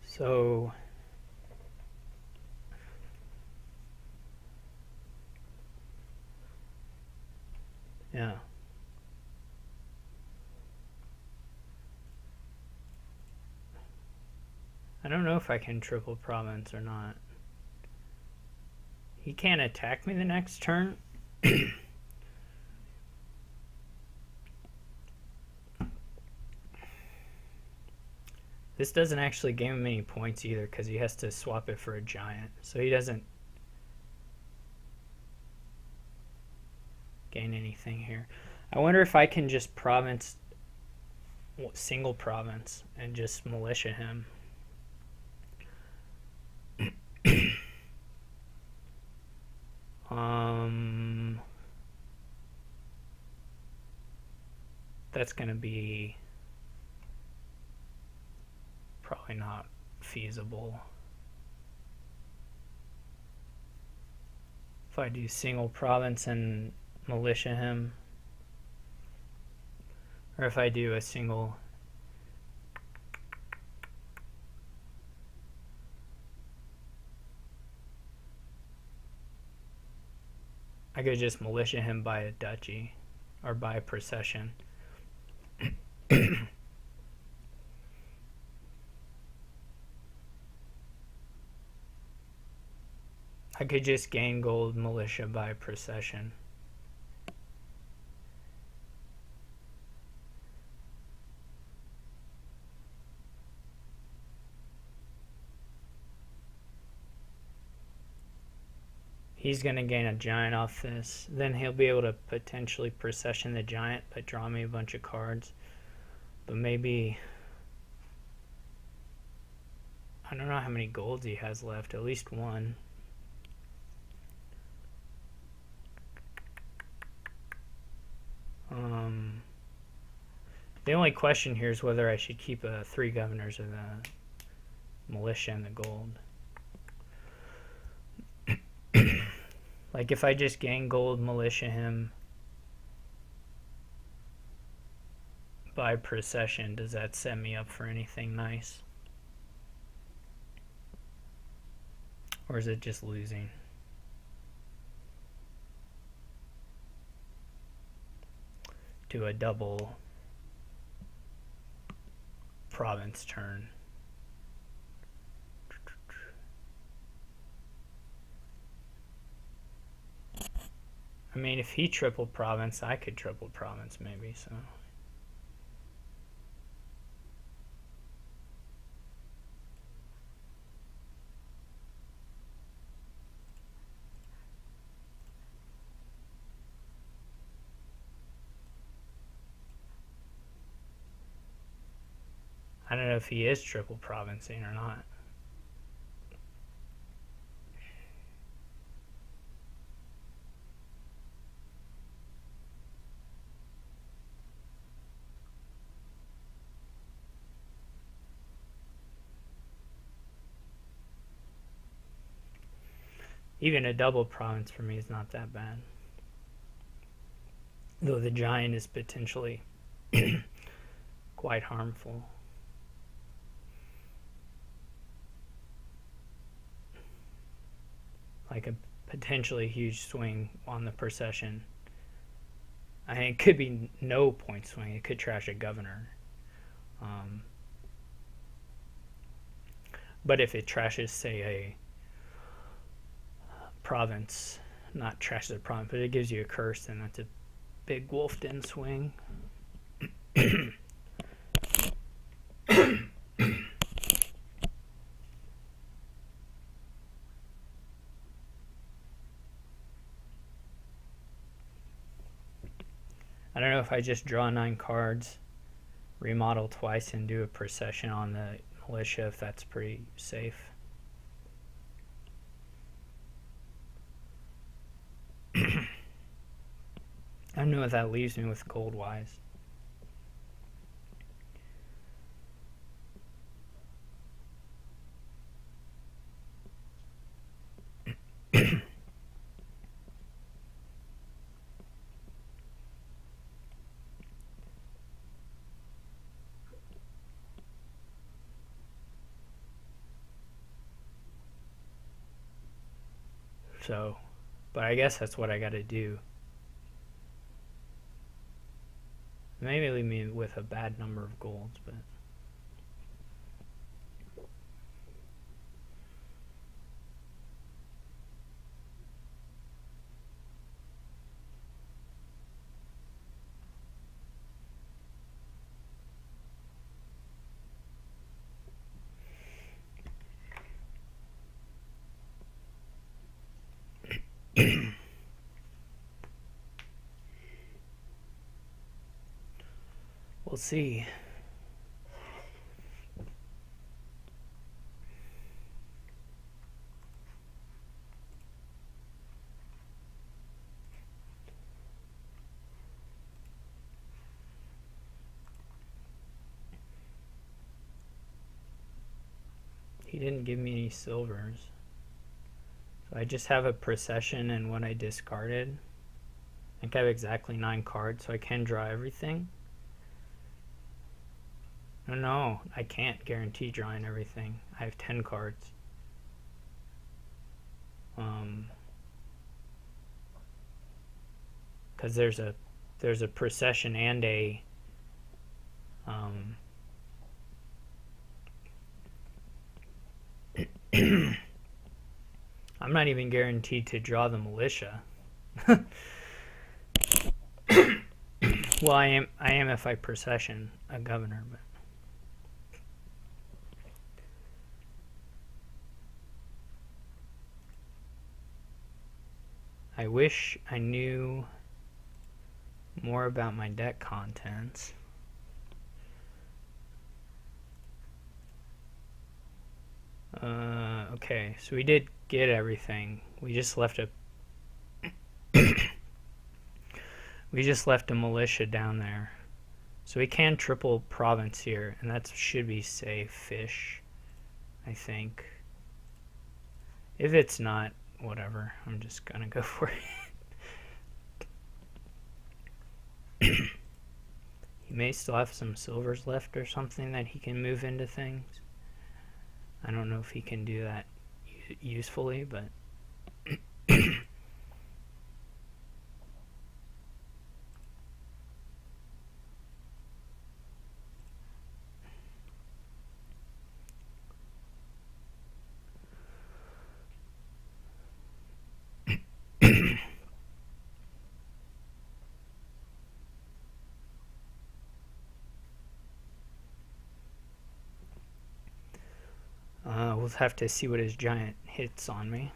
So yeah. I don't know if I can triple province or not. He can't attack me the next turn. This doesn't actually gain him any points either because he has to swap it for a giant. So he doesn't gain anything here. I wonder if I can just province, single province, and just militia him. That's gonna be probably not feasible. If I do single province and militia him, or if I do a single I could just militia him by a duchy or by a procession. I could just gain gold militia by procession. He's going to gain a giant off this. Then he'll be able to potentially procession the giant, but draw me a bunch of cards. But maybe... I don't know how many golds he has left. At least one. The only question here is whether I should keep 3 governors or the militia and the gold. Like if I just gain gold, militia him by procession, does that set me up for anything nice? Or is it just losing? To a double province turn. I mean, if he triple province, I could triple province maybe, so. I don't know if he is triple provincing or not. Even a double province for me is not that bad. Though the giant is potentially quite harmful. Like a potentially huge swing on the procession. I mean, it could be no point swing. It could trash a governor. But if it trashes, say, a province, not trashes a province, but it gives you a curse, then that's a big wolf den swing. I don't know if I just draw 9 cards, remodel twice, and do a procession on the militia, if that's pretty safe. I don't know what that leaves me with gold-wise. So, but I guess that's what I got to do. Maybe leave me with a bad number of golds, but We'll see. He didn't give me any silvers. So I just have a procession and what I discarded. I think I have exactly 9 cards, so I can draw everything. No, I can't guarantee drawing everything. I have 10 cards. Because there's a procession and a I'm not even guaranteed to draw the militia. Well, I am if I procession a governor, but I wish I knew more about my deck contents. Okay, so we did get everything. We just left a we just left a militia down there. So we can triple province here, and that should be safe-ish, I think. If it's not, whatever. I'm just gonna go for it. He may still have some silvers left or something that he can move into things. I don't know if he can do that usefully, but we'll have to see what his giant hits on me.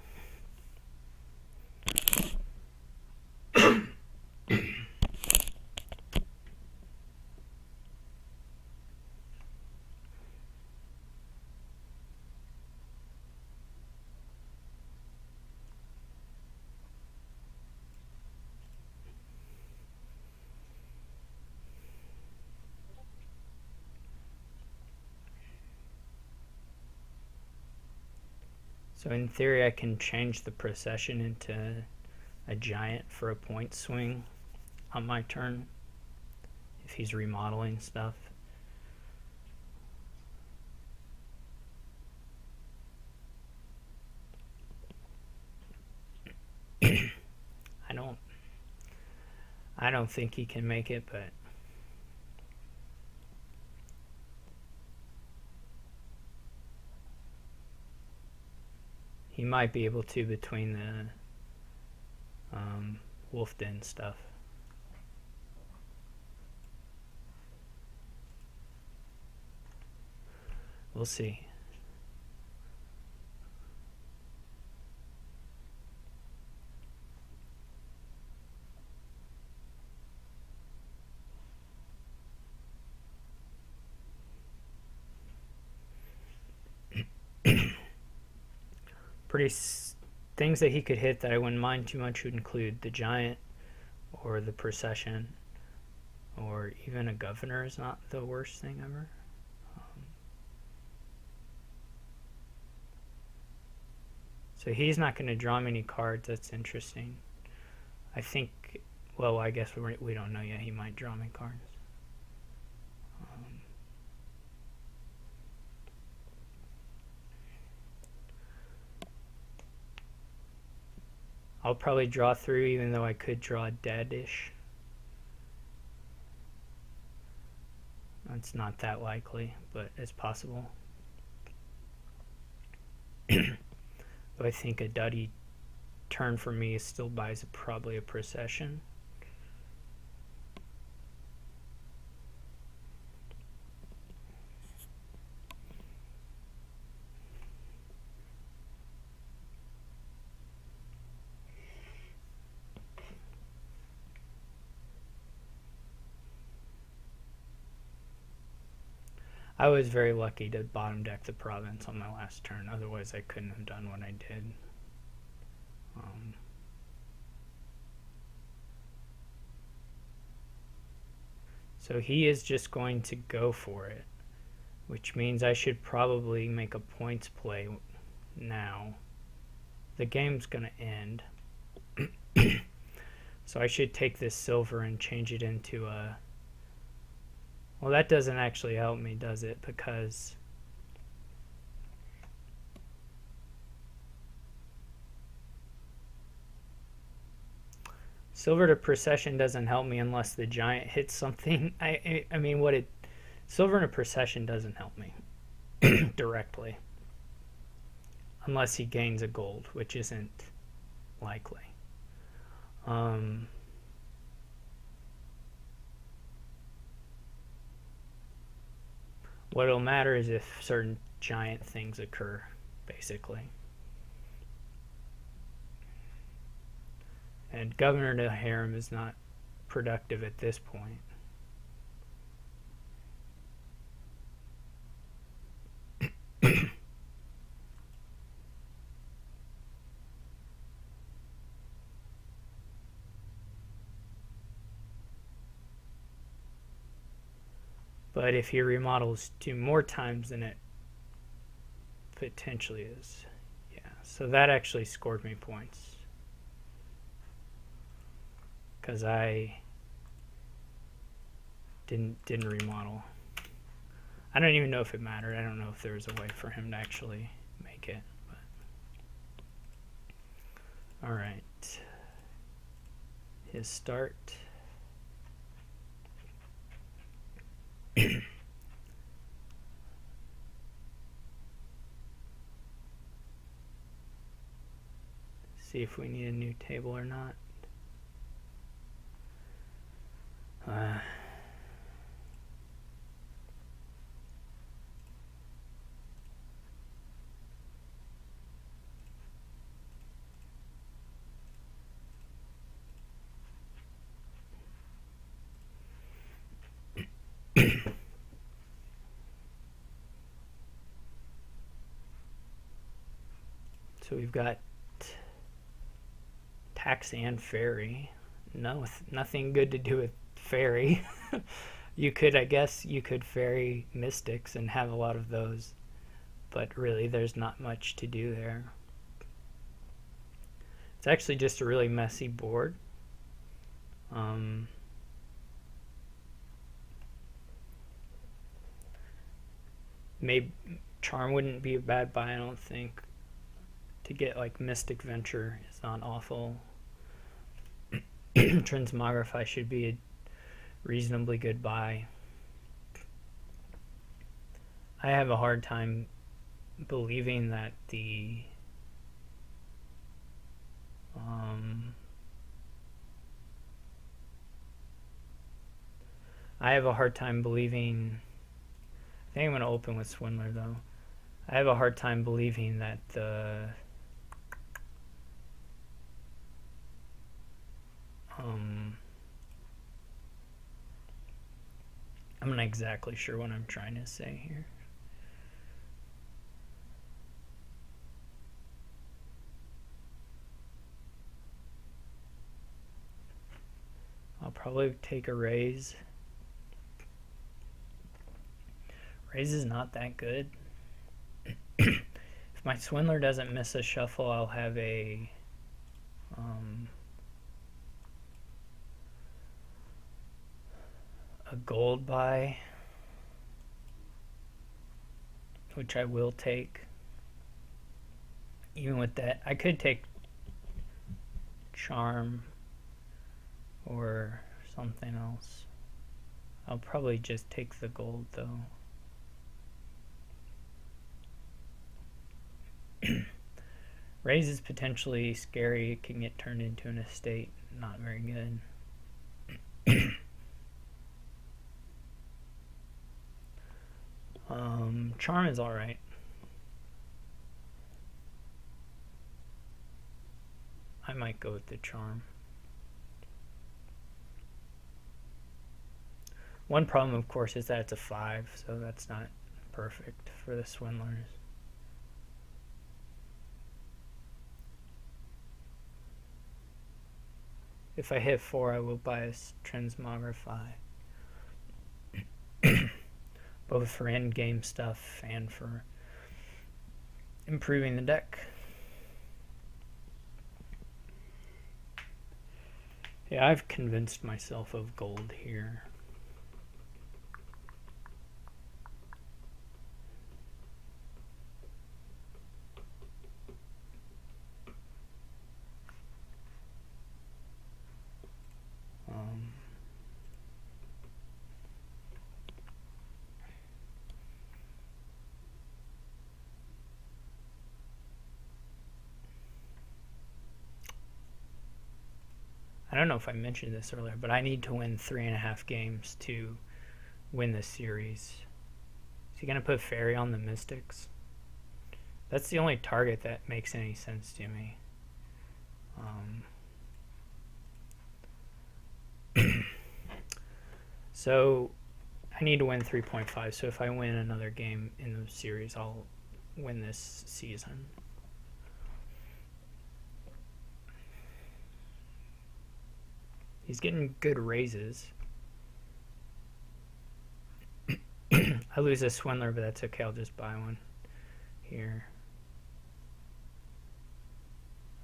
So in theory, I can change the procession into a giant for a point swing on my turn if he's remodeling stuff. I don't think he can make it, but he might be able to between the wolf den stuff. We'll see. Things that he could hit that I wouldn't mind too much would include the giant or the procession, or even a governor is not the worst thing ever. So he's not going to draw many cards. That's interesting. I think, well, I guess we don't know yet. He might draw me cards. I'll probably draw through, even though I could draw dead-ish. It's not that likely, but it's possible. But I think a duddy turn for me still buys probably a procession. I was very lucky to bottom deck the province on my last turn. Otherwise, I couldn't have done what I did. So he is just going to go for it, which means I should probably make a points play now. The game's going to end. So I should take this silver and change it into a... Well, that doesn't actually help me, does it? Because silver to procession doesn't help me unless the giant hits something. I mean, silver to procession doesn't help me directly. Unless he gains a gold, which isn't likely. What'll matter is if certain giant things occur, basically. And Governor to Harem is not productive at this point. But if he remodels 2 more times, then it potentially is. Yeah, so that actually scored me points. Because I didn't remodel. I don't even know if it mattered. I don't know if there was a way for him to actually make it. But. All right. His start. See if we need a new table or not. So we've got tax and ferry. No, nothing good to do with ferry. You could, I guess, you could ferry mystics and have a lot of those, but really there's not much to do there. It's actually just a really messy board. Maybe charm wouldn't be a bad buy, I don't think. To get like Mystic Venture is not awful. Transmogrify should be a reasonably good buy. I have a hard time believing that the I have a hard time believing. I think I'm going to open with Swindler though. I have a hard time believing that the I'm not exactly sure what I'm trying to say here. I'll probably take a raise. Raise is not that good. If my Swindler doesn't miss a shuffle, I'll have a gold buy, which I will take. Even with that, I could take charm or something else. I'll probably just take the gold though. Raise is potentially scary. It can get turned into an estate. Not very good. Charm is alright. I might go with the charm. One problem, of course, is that it's a 5, so that's not perfect for the swindlers. If I hit 4, I will buy a transmogrify. Both for in-game stuff and for improving the deck. Yeah, I've convinced myself of gold here. I don't know if I mentioned this earlier, but I need to win 3.5 games to win this series. Is he going to put Fairy on the Mystics? That's the only target that makes any sense to me. So I need to win 3.5. So if I win another game in the series, I'll win this season. He's getting good raises. I lose a swindler, but that's okay. I'll just buy one here.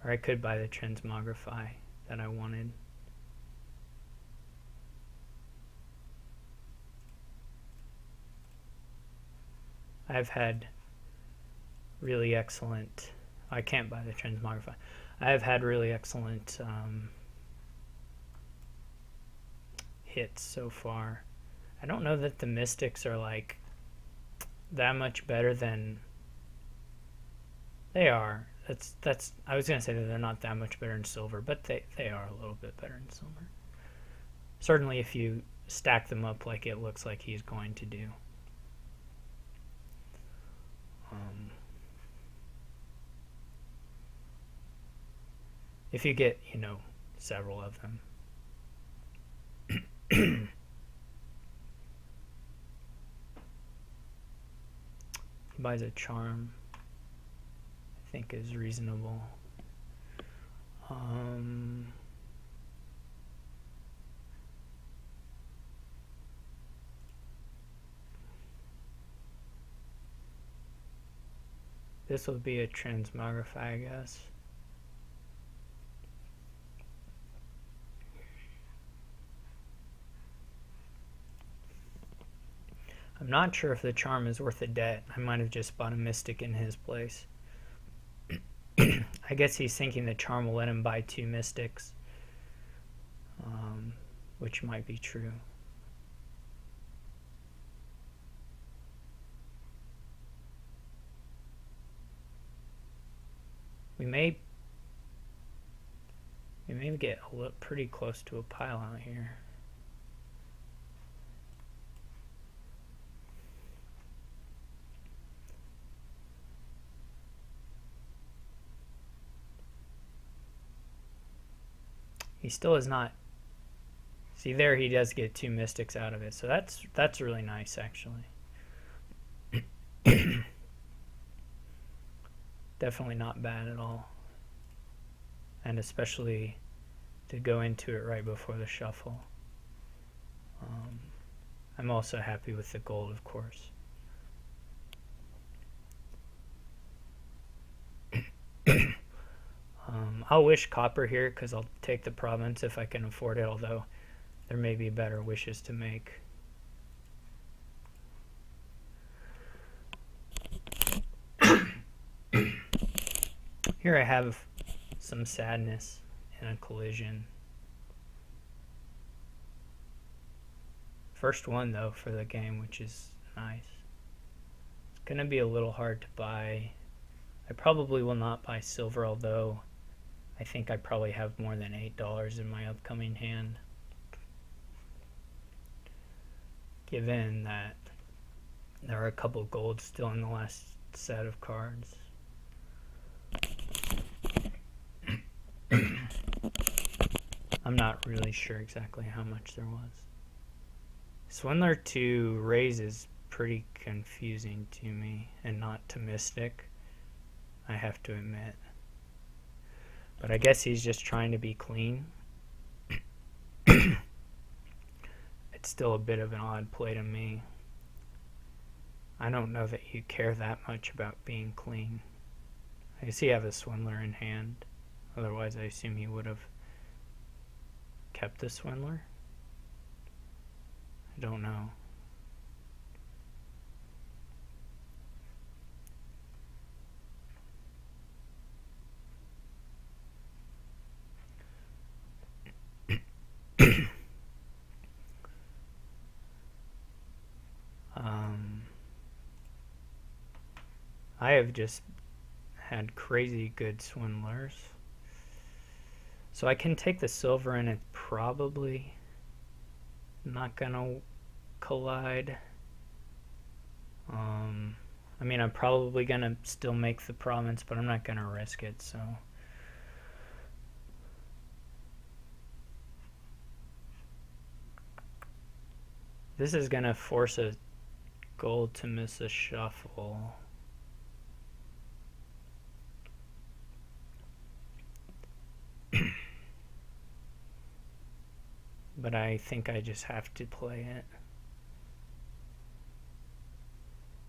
Or I could buy the transmogrify that I wanted. I've had really excellent... I can't buy the transmogrify. I have had really excellent hits so far. I don't know that the Mystics are like that much better than they are. That's I was gonna say that they're not that much better in silver, but they are a little bit better in silver. Certainly if you stack them up like it looks like he's going to do. If you get, you know, several of them. He buys a charm, I think is reasonable. This will be a transmogrify, I guess. I'm not sure if the charm is worth a debt. I might have just bought a Mystic in his place. I guess he's thinking the charm will let him buy 2 Mystics, which might be true. We may get pretty close to a pile out here. He still is not. See there, he does get 2 Mystics out of it, so that's really nice actually. Definitely not bad at all, and especially to go into it right before the shuffle. I'm also happy with the gold, of course. I'll wish copper here because I'll take the province if I can afford it, although there may be better wishes to make. Here I have some sadness in a collision. First one though for the game, which is nice. It's gonna be a little hard to buy. I probably will not buy silver, although I think I probably have more than $8 in my upcoming hand, given that there are a couple golds still in the last set of cards. I'm not really sure exactly how much there was. Swindler 2 raises pretty confusing to me and not to Mystic, I have to admit. But I guess he's just trying to be clean. It's still a bit of an odd play to me. I don't know that you care that much about being clean. I guess he have a swindler in hand. Otherwise, I assume he would have kept the swindler. I don't know. I have just had crazy good swindlers. So I can take the silver and it's probably not gonna collide. I mean, I'm probably gonna still make the province, but I'm not gonna risk it, so. This is gonna force a gold to miss a shuffle. But I think I just have to play it.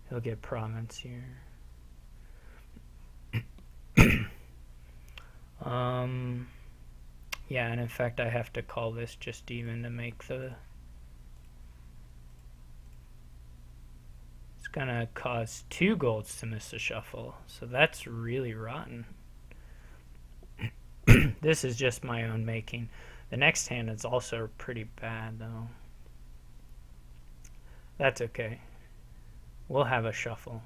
He'll get province here. Yeah, and in fact I have to call this just even to make the... It's gonna cause 2 golds to miss a shuffle, so that's really rotten. This is just my own making. The next hand is also pretty bad, though. That's okay. We'll have a shuffle.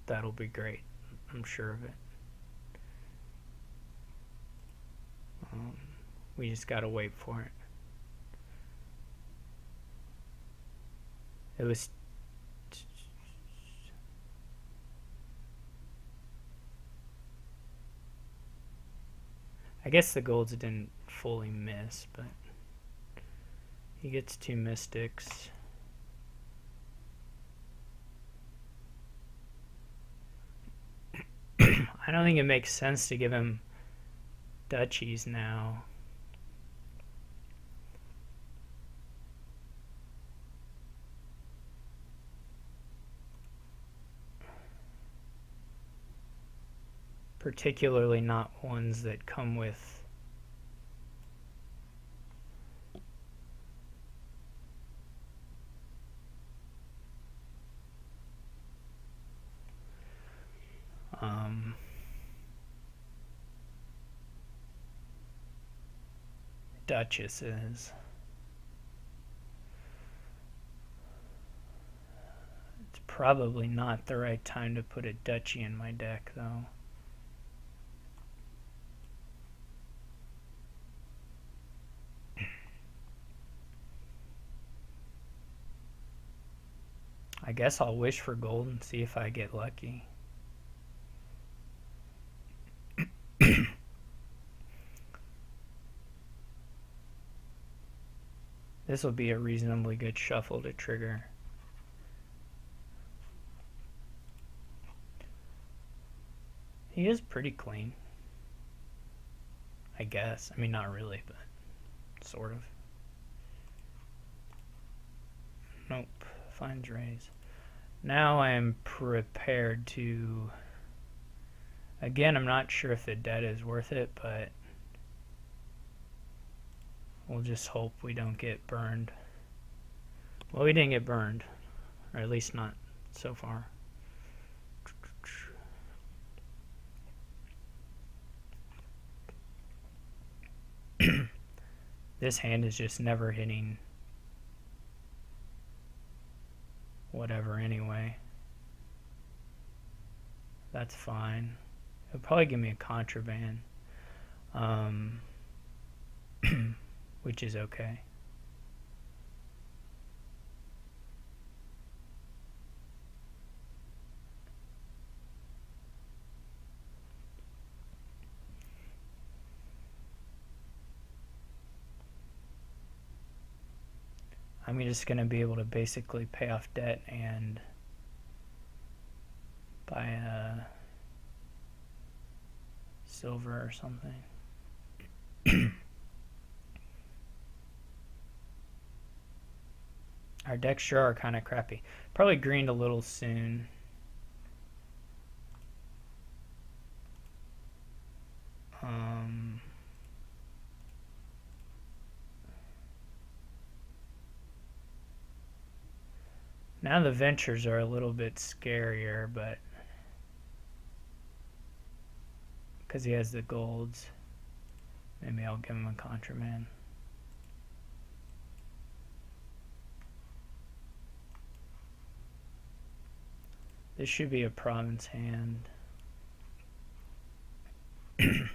That'll be great. I'm sure of it. We just gotta wait for it. It was... I guess the golds didn't fully miss, but he gets 2 mystics. I don't think it makes sense to give him duchies now. Particularly not ones that come with duchesses. It's probably not the right time to put a duchy in my deck, though. I guess I'll wish for gold and see if I get lucky. This will be a reasonably good shuffle to trigger. He is pretty clean, I guess. I mean, not really, but sort of. Nope. Finds raise. Now I am prepared to... Again, I'm not sure if the debt is worth it, but we'll just hope we don't get burned. Well, we didn't get burned, or at least not so far. This hand is just never hitting whatever anyway. That's fine. It'll probably give me a contraband, which is okay. I'm just going to be able to basically pay off debt and Buy silver or something. Our decks sure are kind of crappy. Probably greened a little soon. Now the ventures are a little bit scarier, but because he has the golds, maybe I'll give him a contraband. This should be a province hand. He'll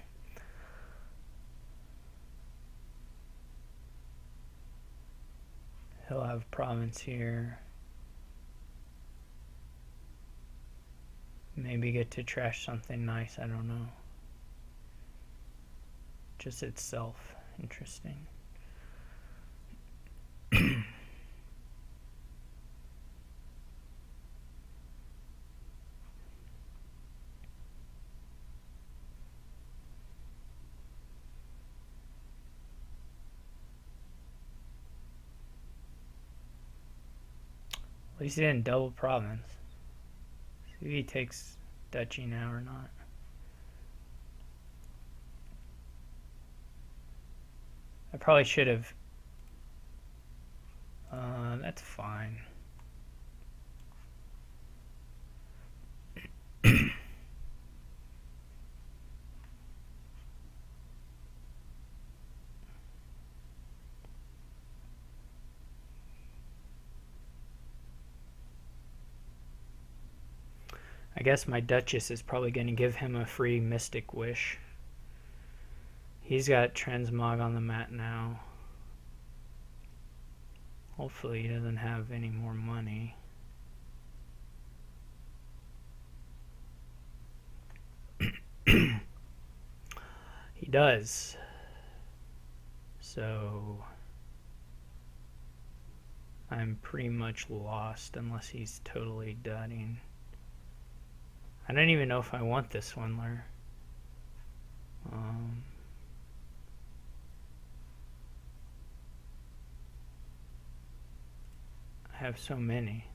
have province here. Maybe get to trash something nice, I don't know. Just itself, interesting. At least he didn't double province. See if he takes duchy now or not. I probably should have. That's fine. I guess my Duchess is probably going to give him a free Mystic Wish. He's got Transmog on the mat now. Hopefully he doesn't have any more money. He does. So I'm pretty much lost unless he's totally dudding. I don't even know if I want this swindler. I have so many.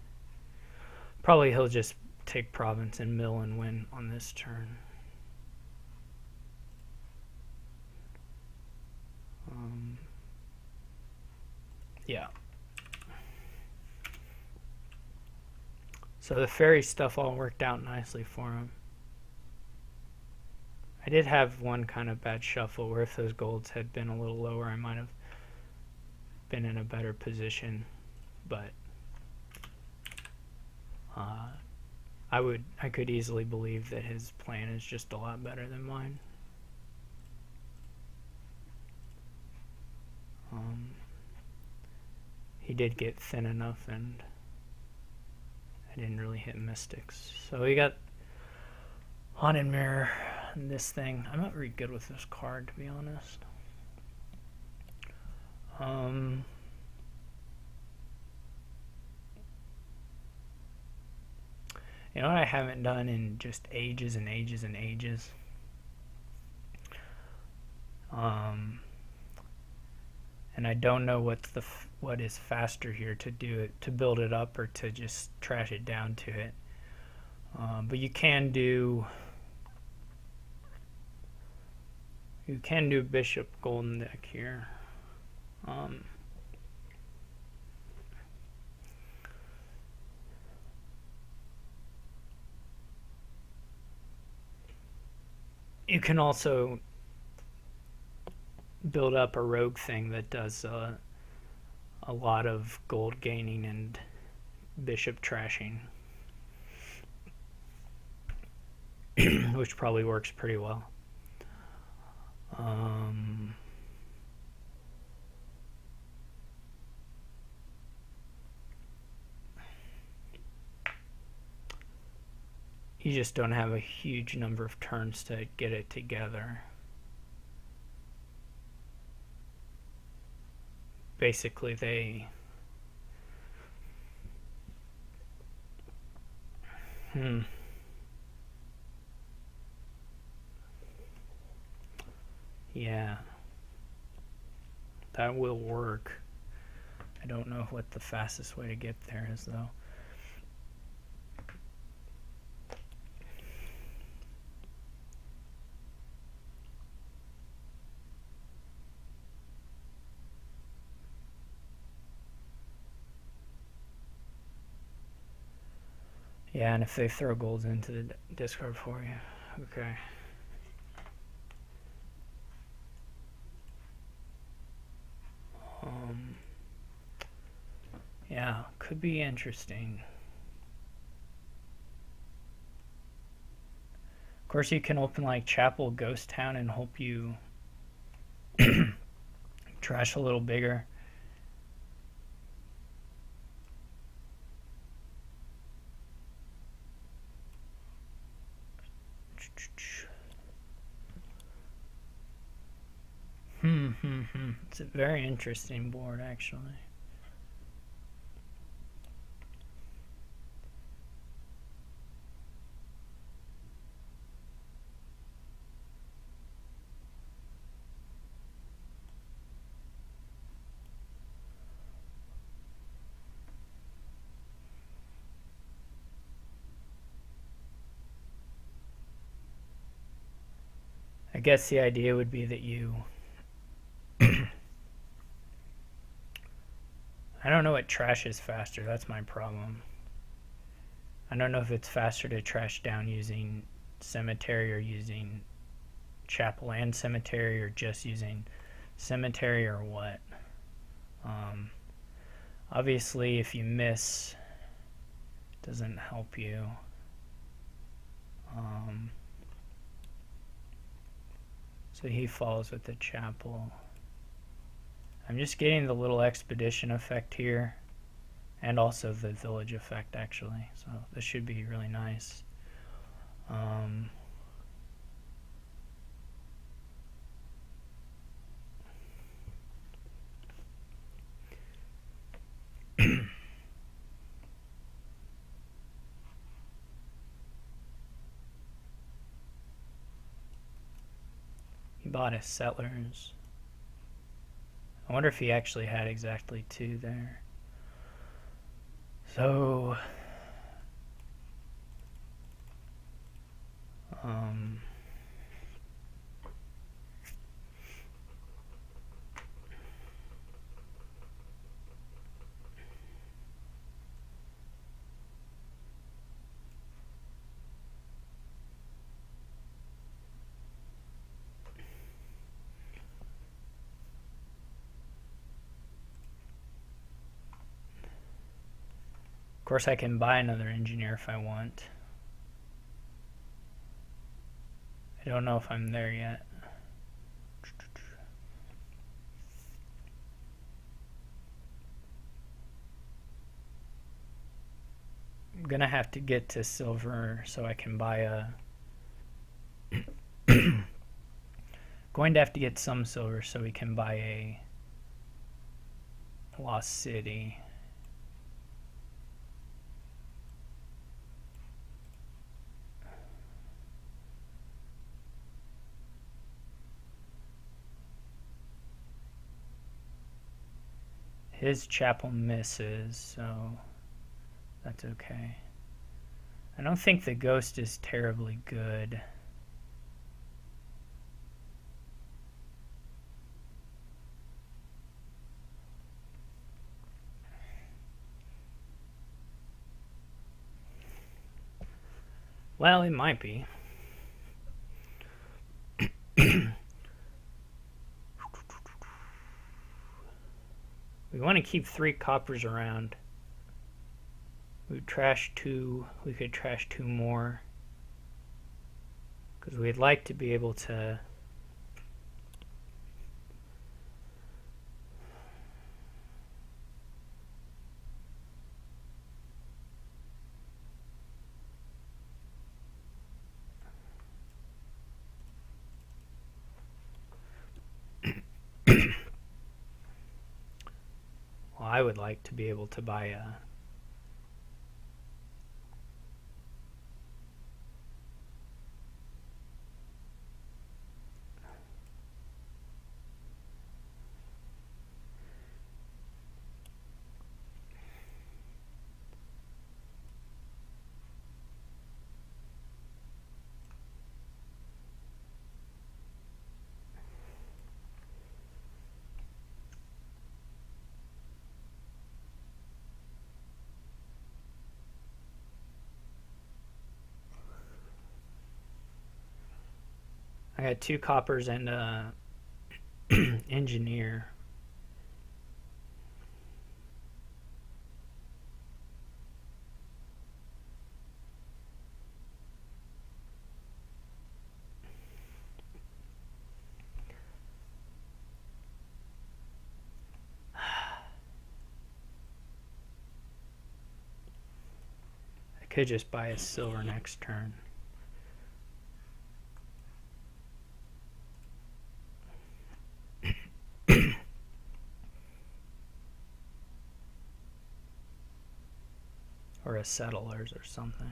Probably he'll just take province and mill and win on this turn. Yeah. So the fairy stuff all worked out nicely for him. I did have one kind of bad shuffle where if those golds had been a little lower, I might have been in a better position. But I could easily believe that his plan is just a lot better than mine. He did get thin enough, and I didn't really hit mystics. So we got Haunted Mirror and this thing. I'm not very good with this card, to be honest. You know what I haven't done in just ages and ages and ages? And I don't know what is faster here, to do it, to build it up or to just trash it down to it. But you can do Bishop Golden deck here. You can also build up a rogue thing that does a lot of gold gaining and bishop trashing, which probably works pretty well. You just don't have a huge number of turns to get it together. Basically, they Yeah, that will work. I don't know what the fastest way to get there is, though. Yeah, and if they throw golds into the discard for you. Okay. Yeah, could be interesting. Of course, you can open like Chapel Ghost Town and hope you trash a little bigger. It's a very interesting board, actually. I guess the idea would be that you I don't know what trash is faster. That's my problem. I don't know if it's faster to trash down using cemetery or using chapel and cemetery, or just using cemetery, or what. Obviously, if you miss, it doesn't help you. So he falls with the chapel. I'm just getting the little expedition effect here, and also the village effect, actually. So this should be really nice. He bought his settlers. I wonder if he actually had exactly 2 there. So, of course, I can buy another engineer if I want. I don't know if I'm there yet. I'm gonna have to get to silver so I can buy a going to have to get some silver so we can buy a Lost City. His chapel misses, so that's okay. I don't think the ghost is terribly good. Well, it might be. We want to keep 3 coppers around. We would trash 2. We could trash 2 more, because we'd like to be able to well, I would like to be able to buy a got 2 coppers and a engineer. I could just buy a silver next turn. Or a settlers or something.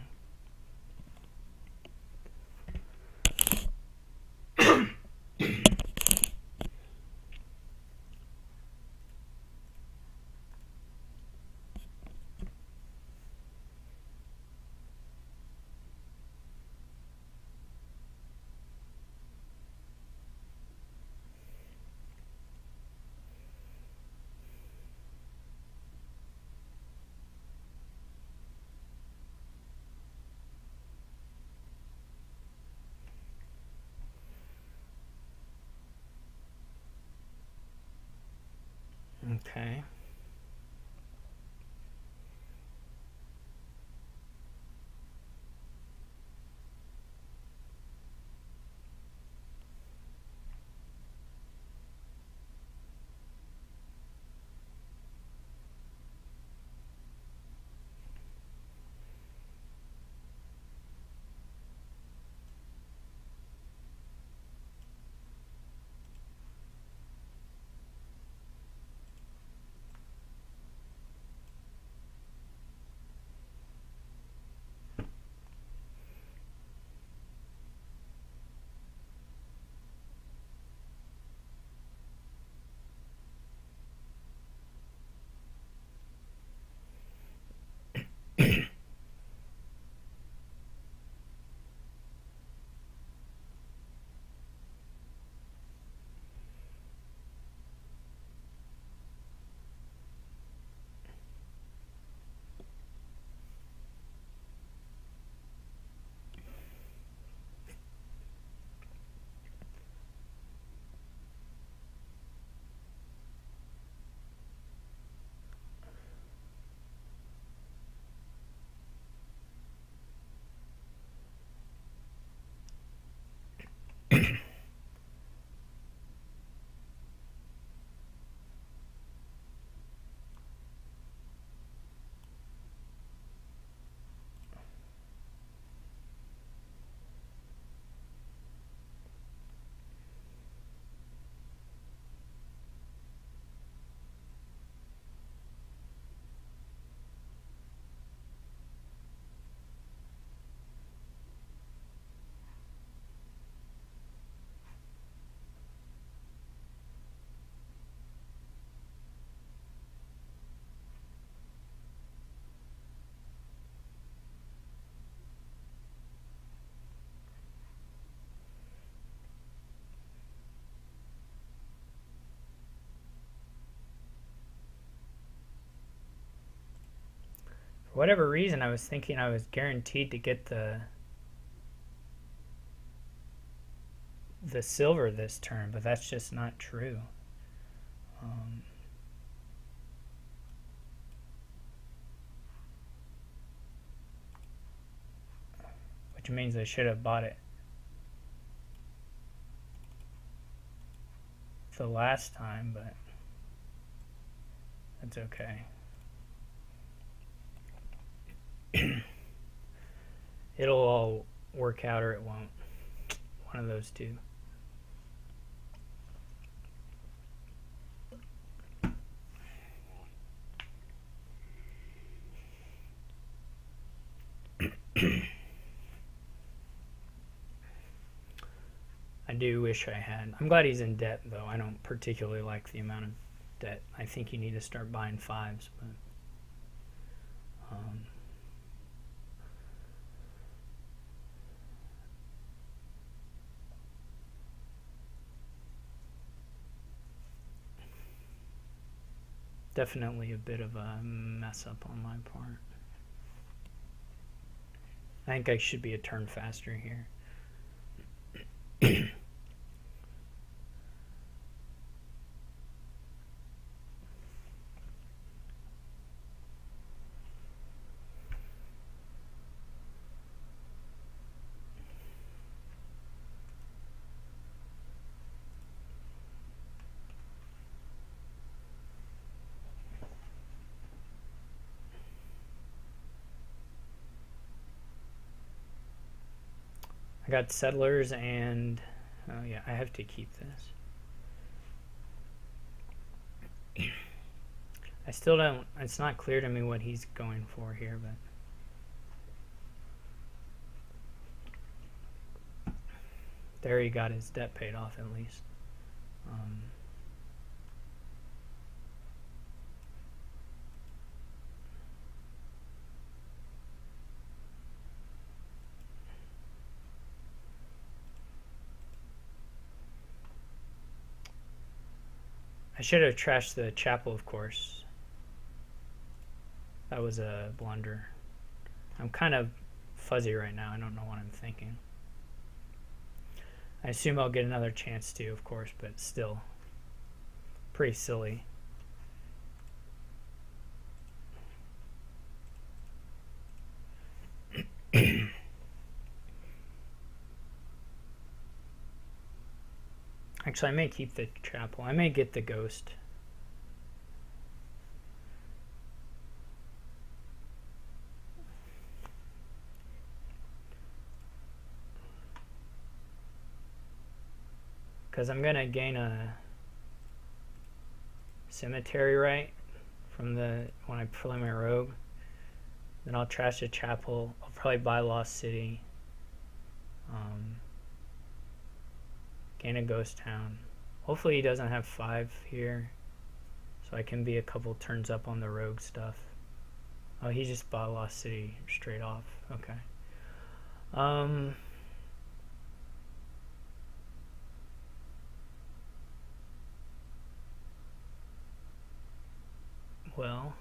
Okay. For whatever reason, I was thinking I was guaranteed to get the silver this turn, but that's just not true. Which means I should have bought it the last time, but that's okay. It'll all work out or it won't. One of those two. I do wish I had. I'm glad he's in debt, though. I don't particularly like the amount of debt. I think you need to start buying 5s, but definitely a bit of a mess up on my part. I think I should be a turn faster here. I got settlers and oh yeah, I have to keep this. I still don't, it's not clear to me what he's going for here, but there he got his debt paid off at least. I should have trashed the chapel, of course. That was a blunder. I'm kind of fuzzy right now. I don't know what I'm thinking. I assume I'll get another chance to, of course, but still pretty silly. Actually, I may keep the chapel. I may get the ghost. Because I'm going to gain a cemetery right from the when I play my rogue. Then I'll trash the chapel. I'll probably buy Lost City. Gain a ghost town. Hopefully he doesn't have 5 here, so I can be a couple turns up on the rogue stuff. Oh, he just bought Lost City straight off. Okay. Well,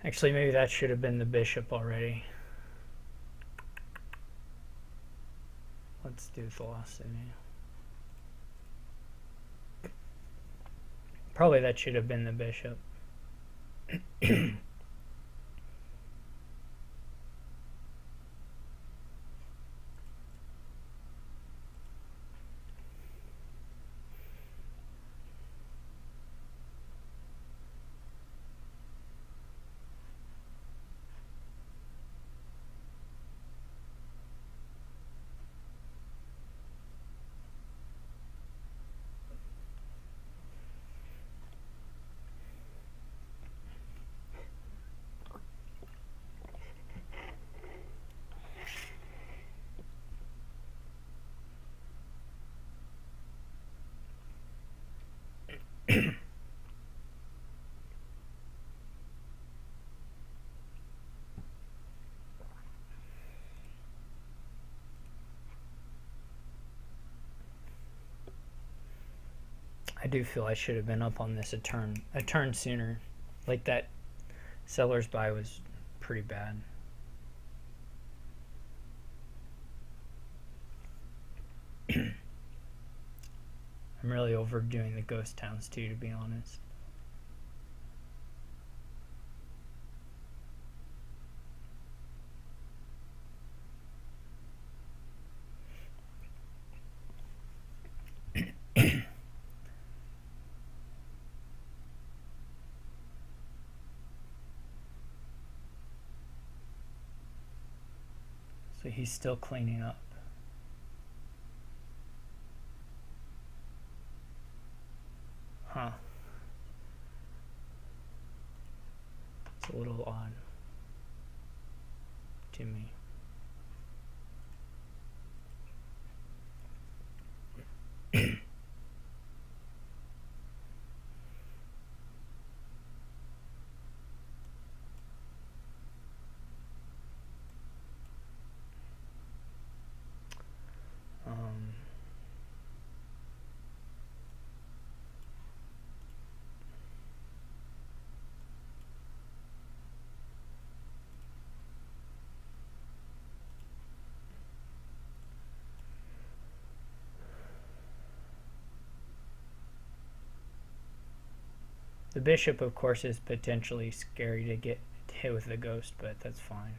actually, maybe that should have been the bishop already. Let's do the Lost City. Probably that should have been the bishop. I do feel I should have been up on this a turn sooner. Like that seller's buy was pretty bad. I'm really overdoing the ghost towns too, to be honest. So he's still cleaning up. Huh. It's a little odd to me. The bishop, of course, is potentially scary to get hit with the ghost, but that's fine.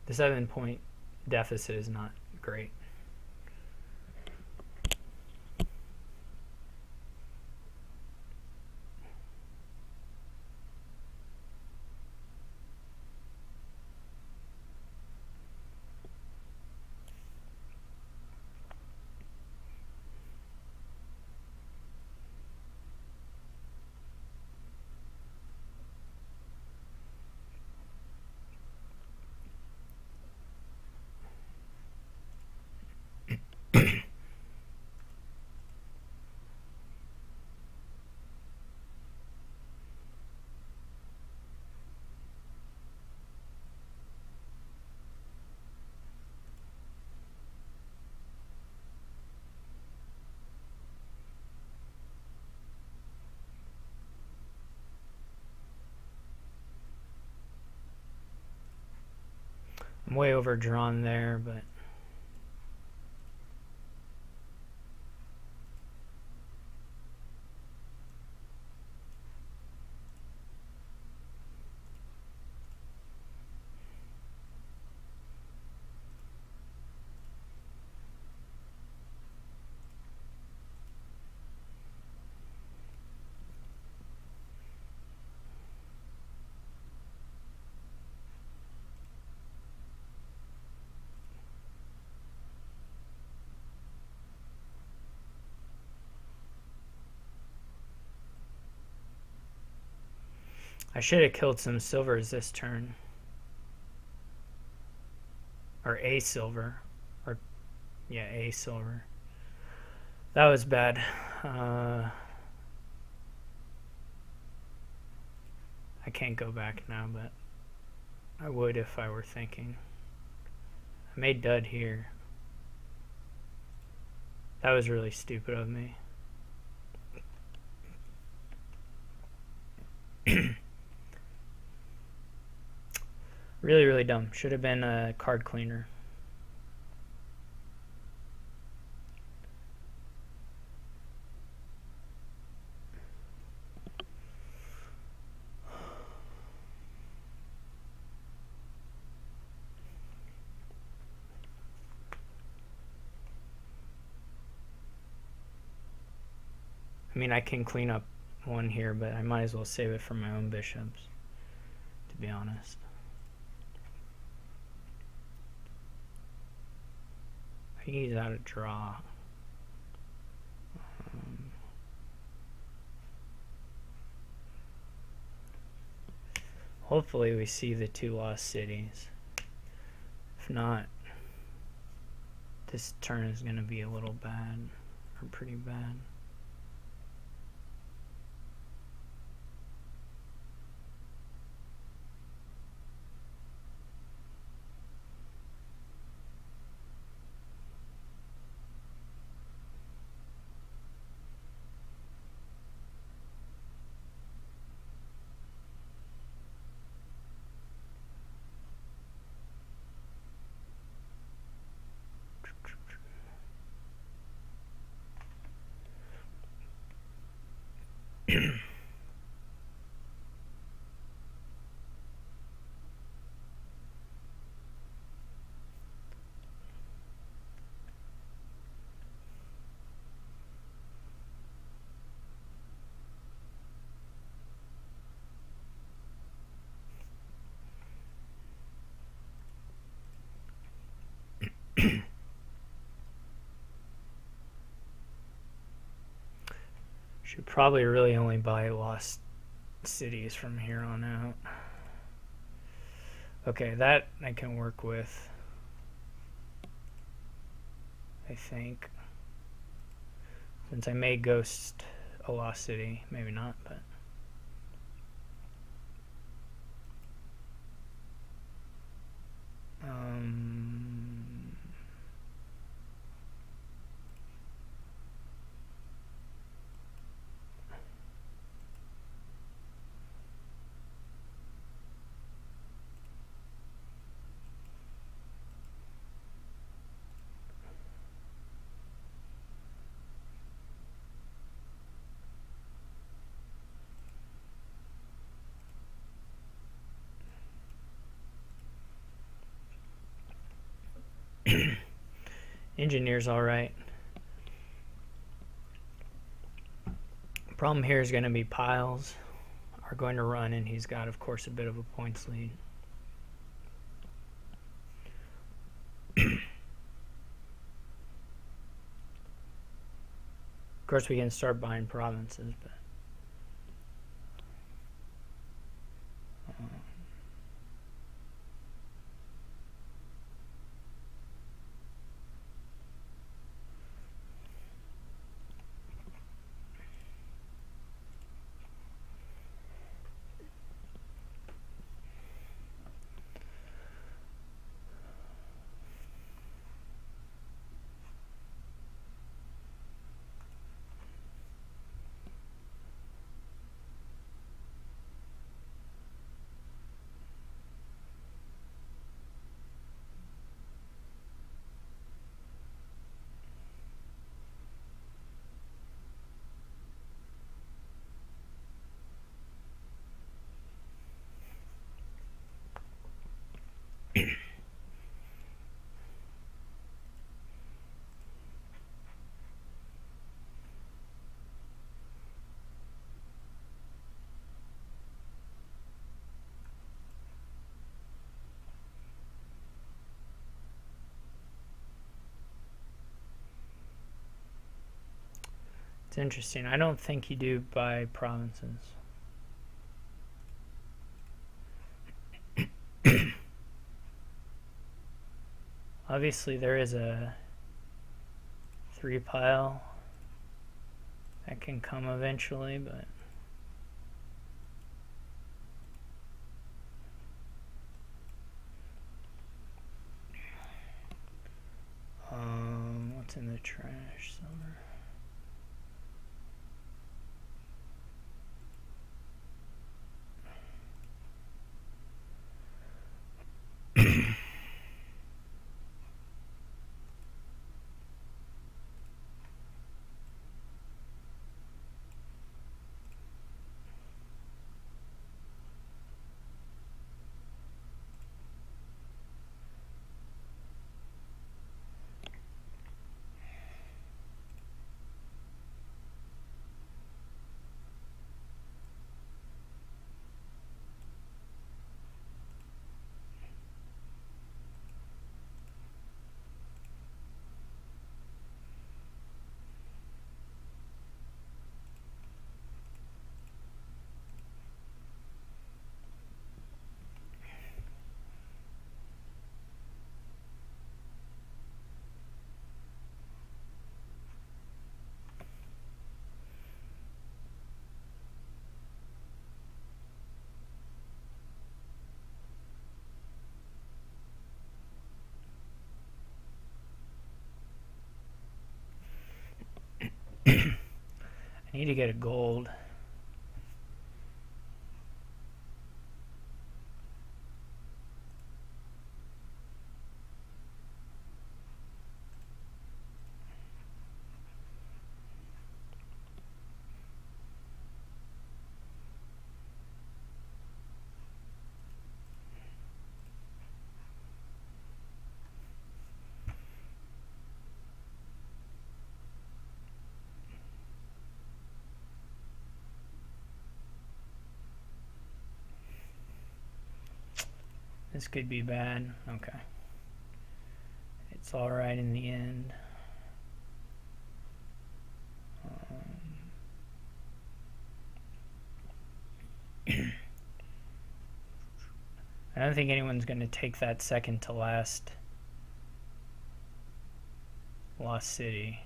The 7-point deficit is not great. I'm way overdrawn there, but I should have killed some silvers this turn. Or a silver. Or, yeah, a silver. That was bad. I can't go back now, but I would if I were thinking. I made dud here. That was really stupid of me. Really, really dumb. Should have been a card cleaner. I mean, I can clean up one here, but I might as well save it for my own bishops, to be honest. I think he's out of draw. Hopefully we see the 2 lost cities. If not, This turn is going to be a little bad, or pretty bad. Should probably really only buy lost cities from here on out. Okay, that I can work with, I think. Since I may ghost a lost city, maybe not, but engineer's all right. Problem here is going to be piles are going to run, and he's got, of course, a bit of a points lead. Of course, we can start buying provinces, but it's interesting. I don't think you do buy provinces. Obviously, there is a 3 pile that can come eventually, but what's in the trash? Silver. I need to get a gold. This could be bad. Okay. It's alright in the end. I don't think anyone's going to take that second to last Lost City.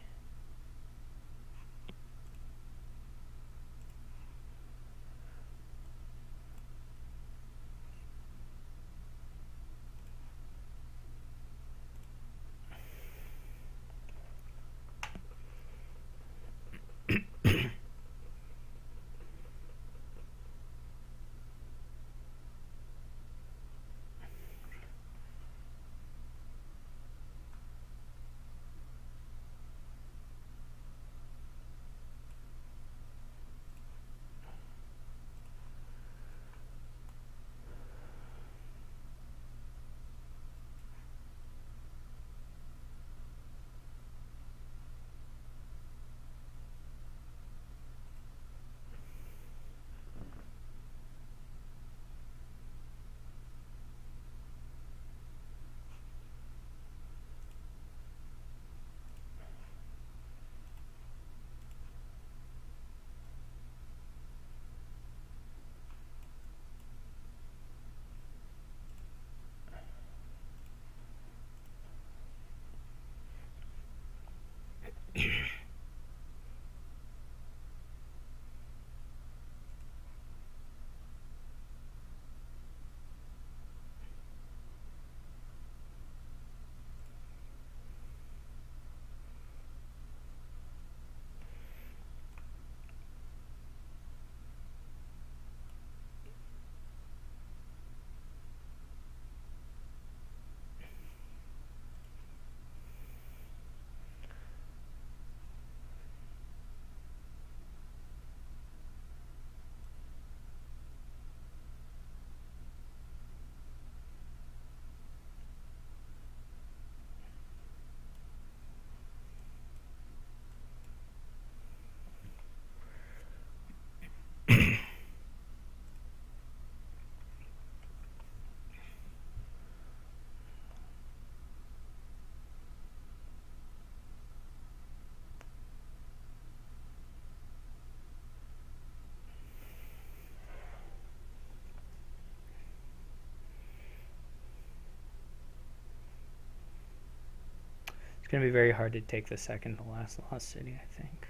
It's going to be very hard to take the second to last Lost City, I think.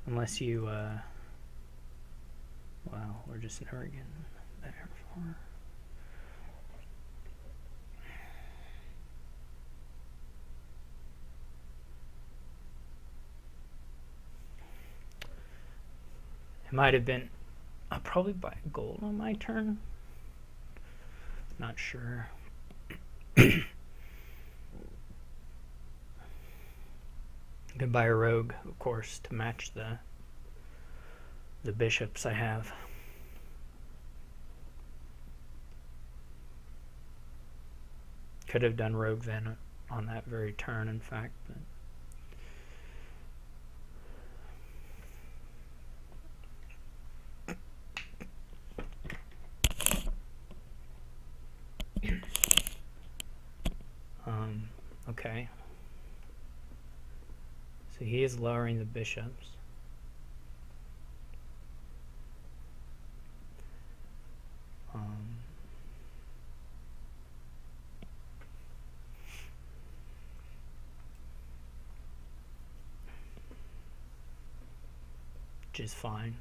Unless you, well, we're just never getting there for. It might have been, I'll probably buy gold on my turn. Not sure. Could buy a rogue, of course, to match the bishops I have. Could have done rogue then on that very turn, in fact, but okay. So he is lowering the bishops. Which is fine.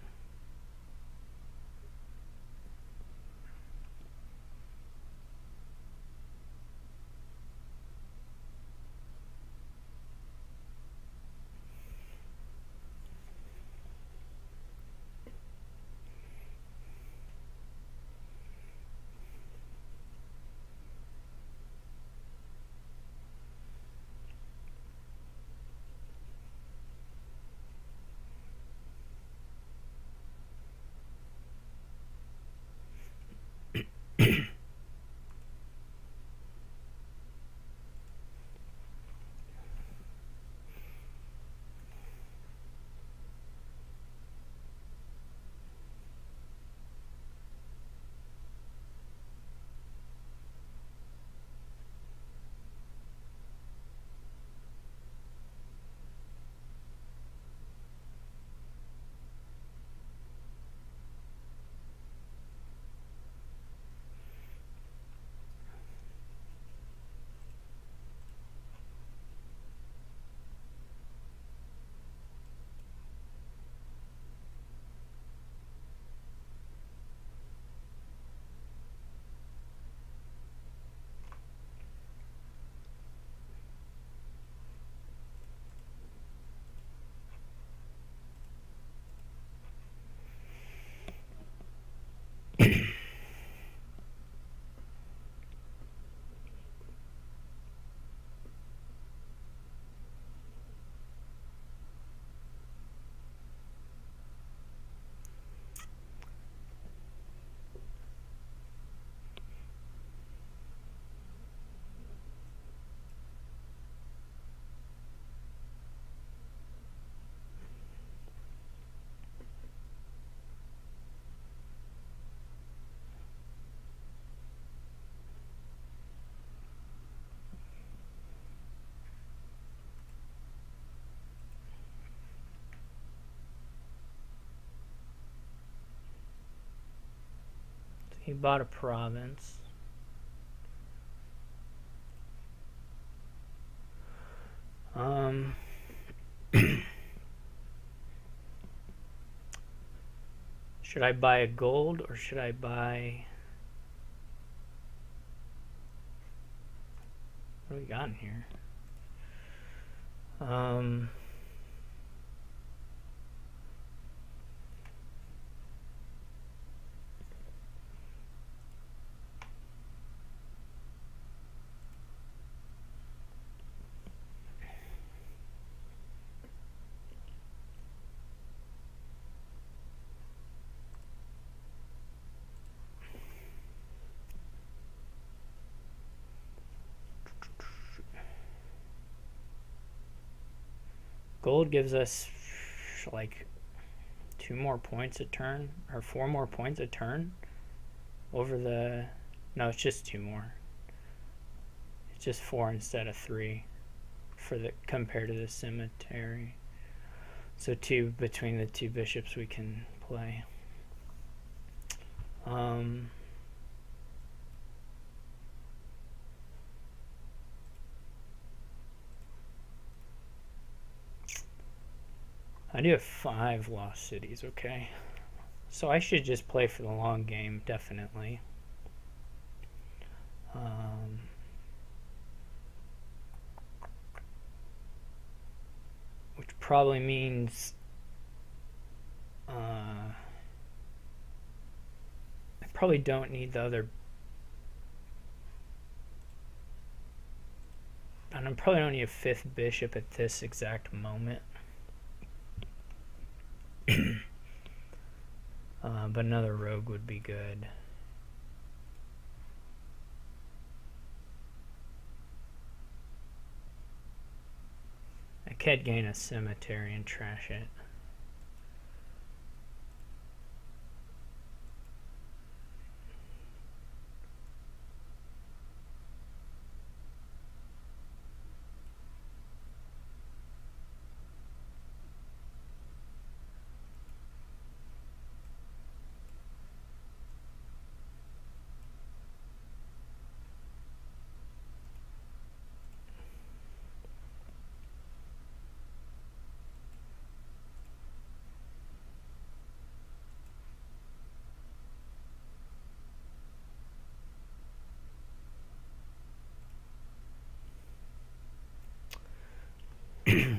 He bought a province. Should I buy a gold or should I buy... What do we got in here? Gold gives us like 2 more points a turn, or 4 more points a turn over the... No, it's just 2 more. It's just 4 instead of 3 for the compared to the cemetery. So 2 between the 2 bishops we can play. I do have 5 lost cities, okay. So I should just play for the long game, definitely. Which probably means I probably don't need the other, and I probably don't need a 5th bishop at this exact moment. But another rogue would be good. I could gain a cemetery and trash it.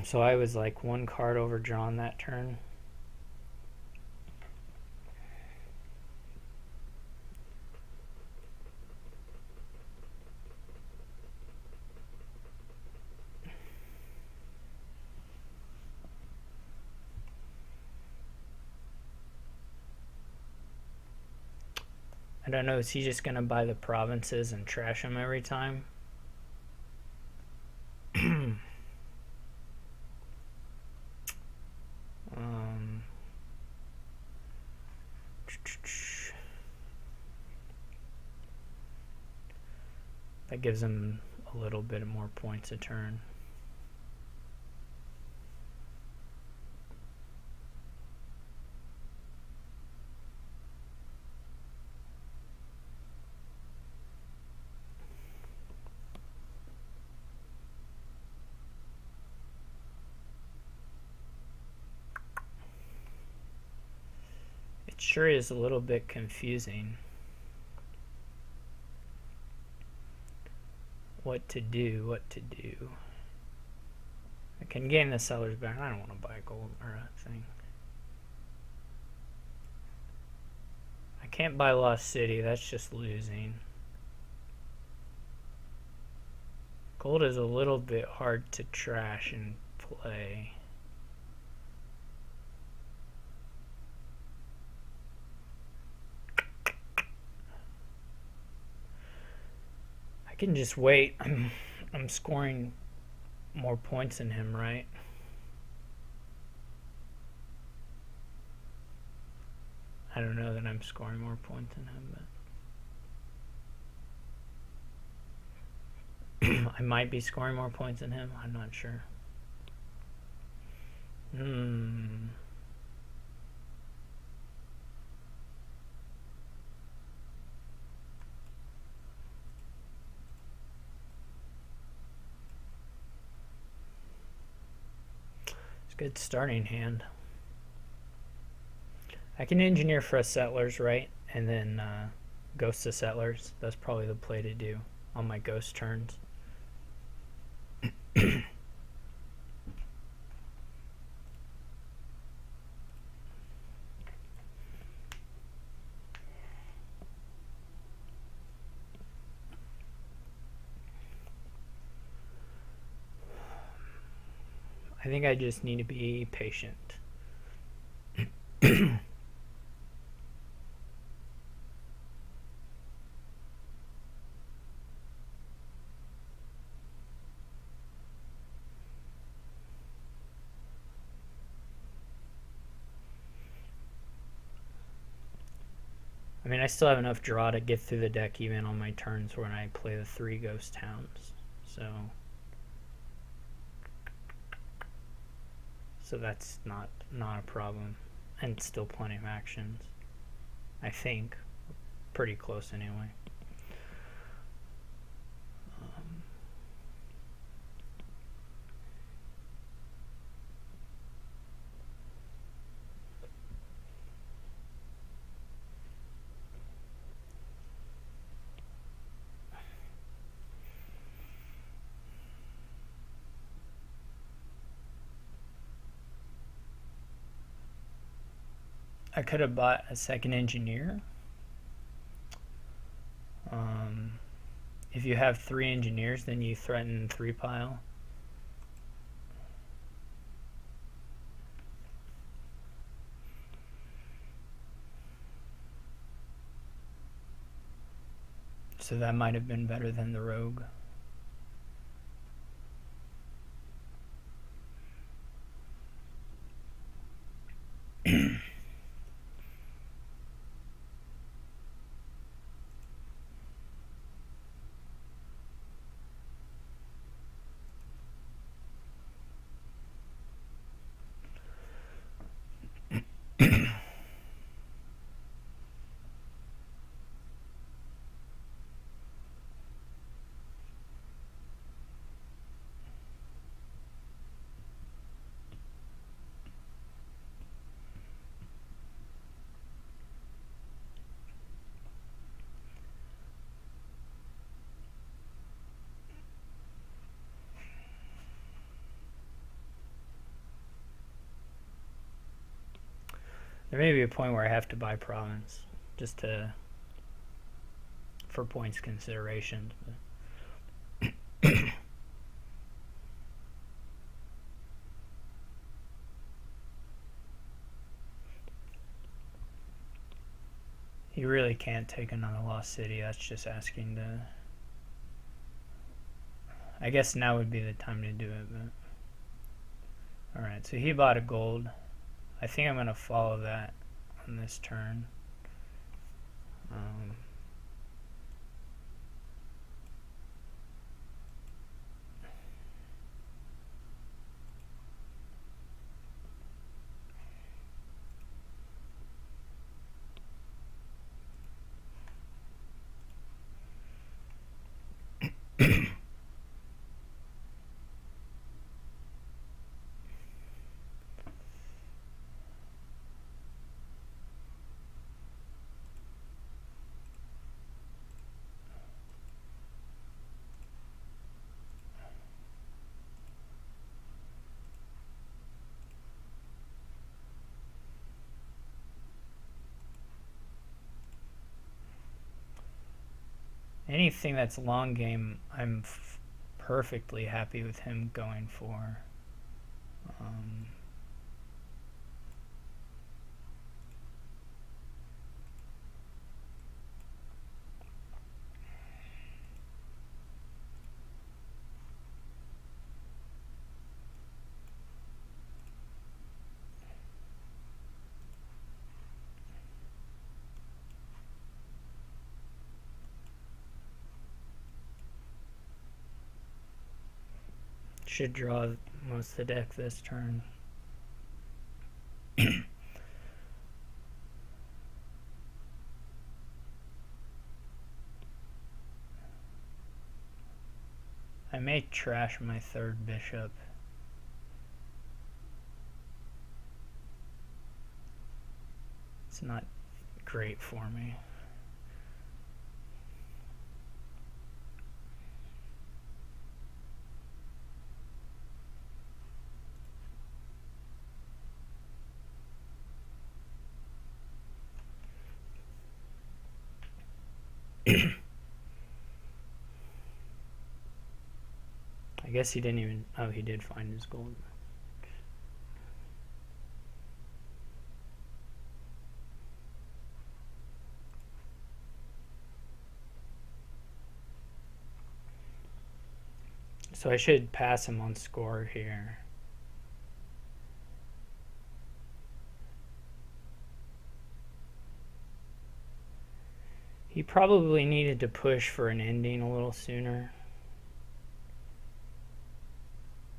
So I was like 1 card overdrawn that turn. I don't know, is he just gonna buy the provinces and trash them every time? That gives him a little bit more points a turn. It sure is a little bit confusing. What to do. I can gain the seller's back. I don't want to buy gold or a thing. I can't buy Lost City, that's just losing. Gold is a little bit hard to trash and play. I can just wait. I'm scoring more points than him, right? I don't know that I'm scoring more points than him, but I might be scoring more points than him. I'm not sure. It's a good starting hand. I can engineer for a settlers, right? And then ghost the settlers. That's probably the play to do on my ghost turns. I think I just need to be patient. I mean, I still have enough draw to get through the deck even on my turns when I play the 3 ghost towns. So that's not a problem, and still plenty of actions. I think pretty close anyway. I could have bought a second engineer. If you have 3 engineers, then you threaten 3 pile. So that might have been better than the rogue. There may be a point where I have to buy province just for points considerations. You really can't take another lost city. That's just asking to. I guess now would be the time to do it. But all right, so he bought a gold. I think I'm going to follow that on this turn. anything that's long game, I'm perfectly happy with him going for. Should draw most of the deck this turn. I may trash my third bishop. It's not great for me. I guess he didn't even, oh, he did find his gold. So I should pass him on score here. He probably needed to push for an ending a little sooner.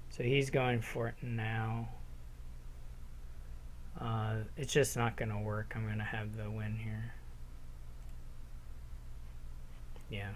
So he's going for it now. It's just not going to work. I'm going to have the win here. Yeah.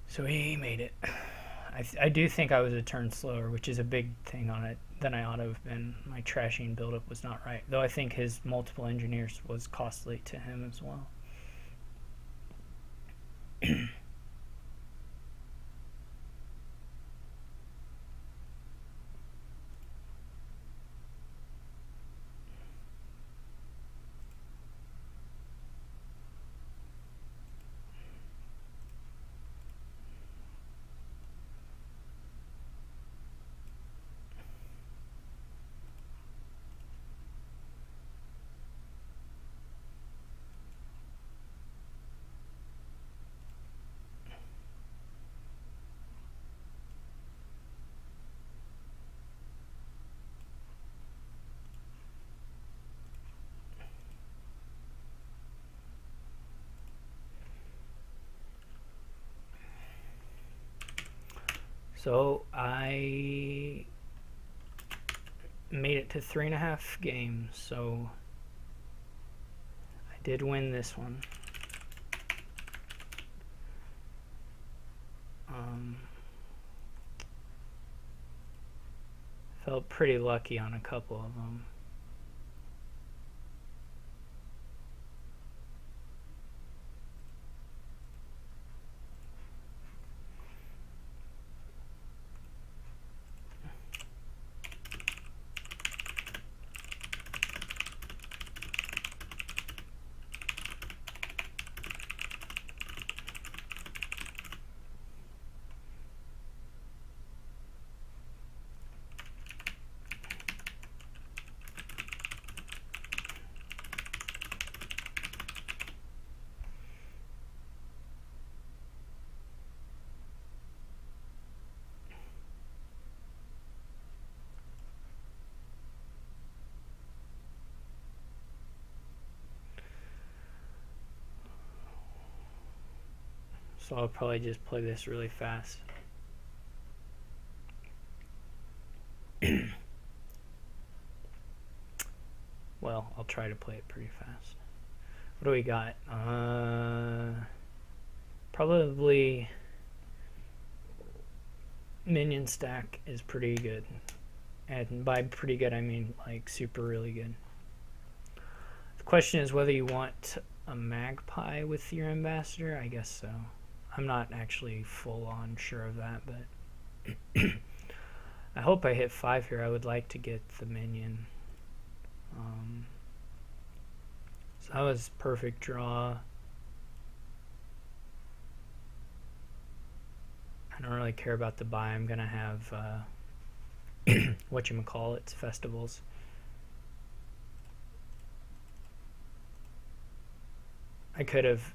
So he made it. I do think I was a turn slower, which is a big thing on it than I ought to have been. My trashing buildup was not right, though I think his multiple engineers was costly to him as well. So I made it to 3.5 games, so I did win this one. Felt pretty lucky on a couple of them. So I'll probably just play this really fast. Well, I'll try to play it pretty fast. What do we got? Probably minion stack is pretty good. And by pretty good, I mean like super really good. The question is whether you want a magpie with your ambassador. I guess so. I'm not actually full on sure of that, but I hope I hit 5 here. I would like to get the minion. So that was perfect draw. I don't really care about the buy. I'm gonna have whatchamacallits, festivals. I could have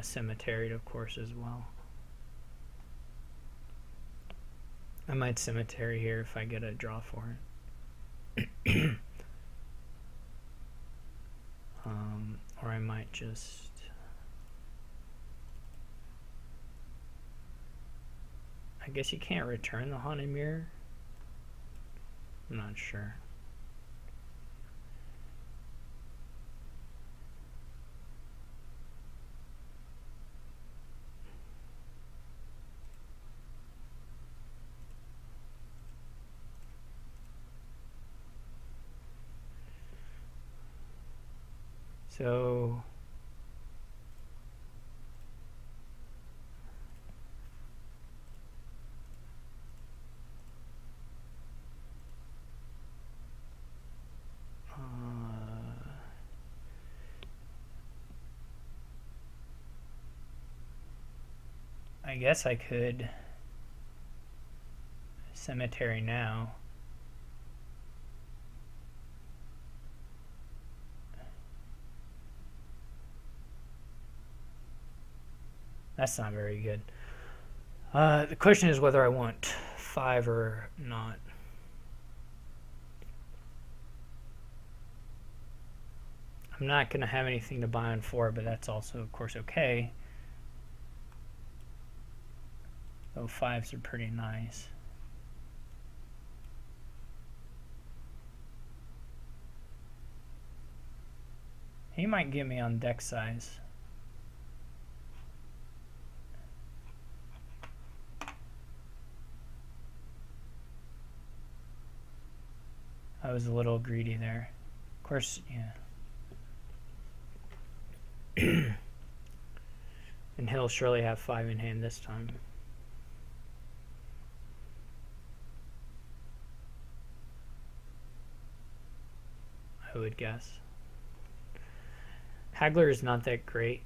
cemeteried, of course, as well. I might cemetery here if I get a draw for it. Or I might just... I guess you can't return the Haunted Mirror. I'm not sure. So I guess I could cemetery now. That's not very good. The question is whether I want 5 or not. I'm not going to have anything to buy on 4, but that's also, of course, okay. Though 5s are pretty nice. He might get me on deck size. I was a little greedy there. Of course, yeah. And he'll surely have 5 in hand this time. I would guess. Haggler is not that great.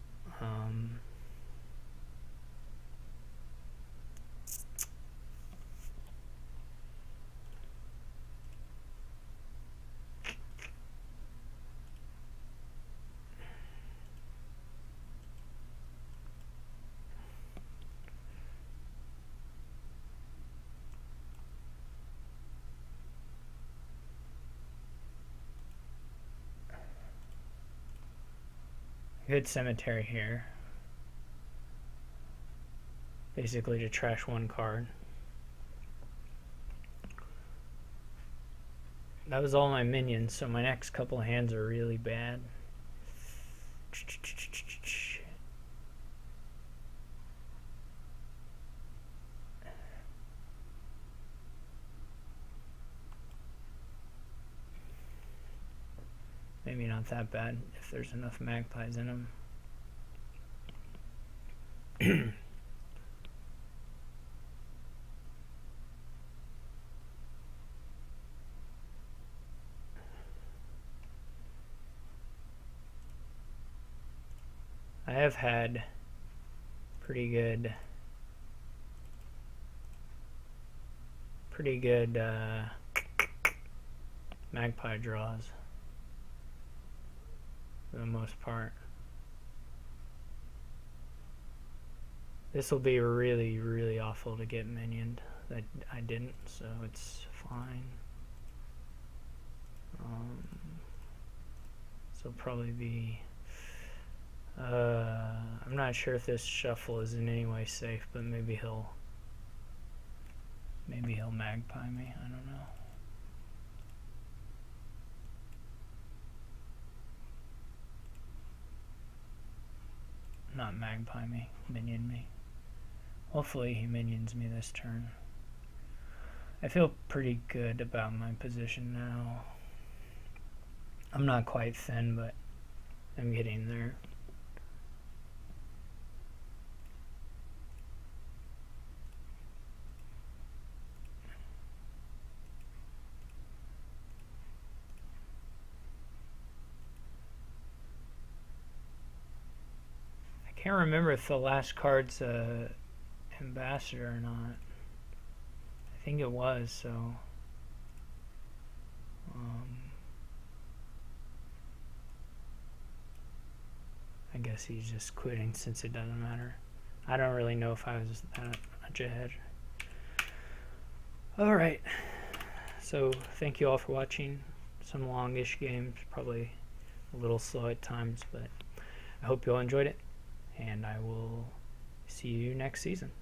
Good cemetery here. Basically to trash 1 card. That was all my minions, so my next couple hands are really bad. Maybe not that bad if there's enough magpies in them. I have had pretty good magpie draws for the most part. This will be really, really awful to get minioned. That I didn't, so it's fine. So it'll probably be. I'm not sure if this shuffle is in any way safe, but maybe he'll magpie me. I don't know. Not magpie me, minion me. Hopefully he minions me this turn. I feel pretty good about my position now. I'm not quite thin, but I'm getting there. I can't remember if the last card's ambassador or not. I think it was, so I guess he's just quitting since it doesn't matter. I don't really know if I was that much ahead. Alright, so thank you all for watching. Some longish games, probably a little slow at times, but I hope you all enjoyed it, and I will see you next season.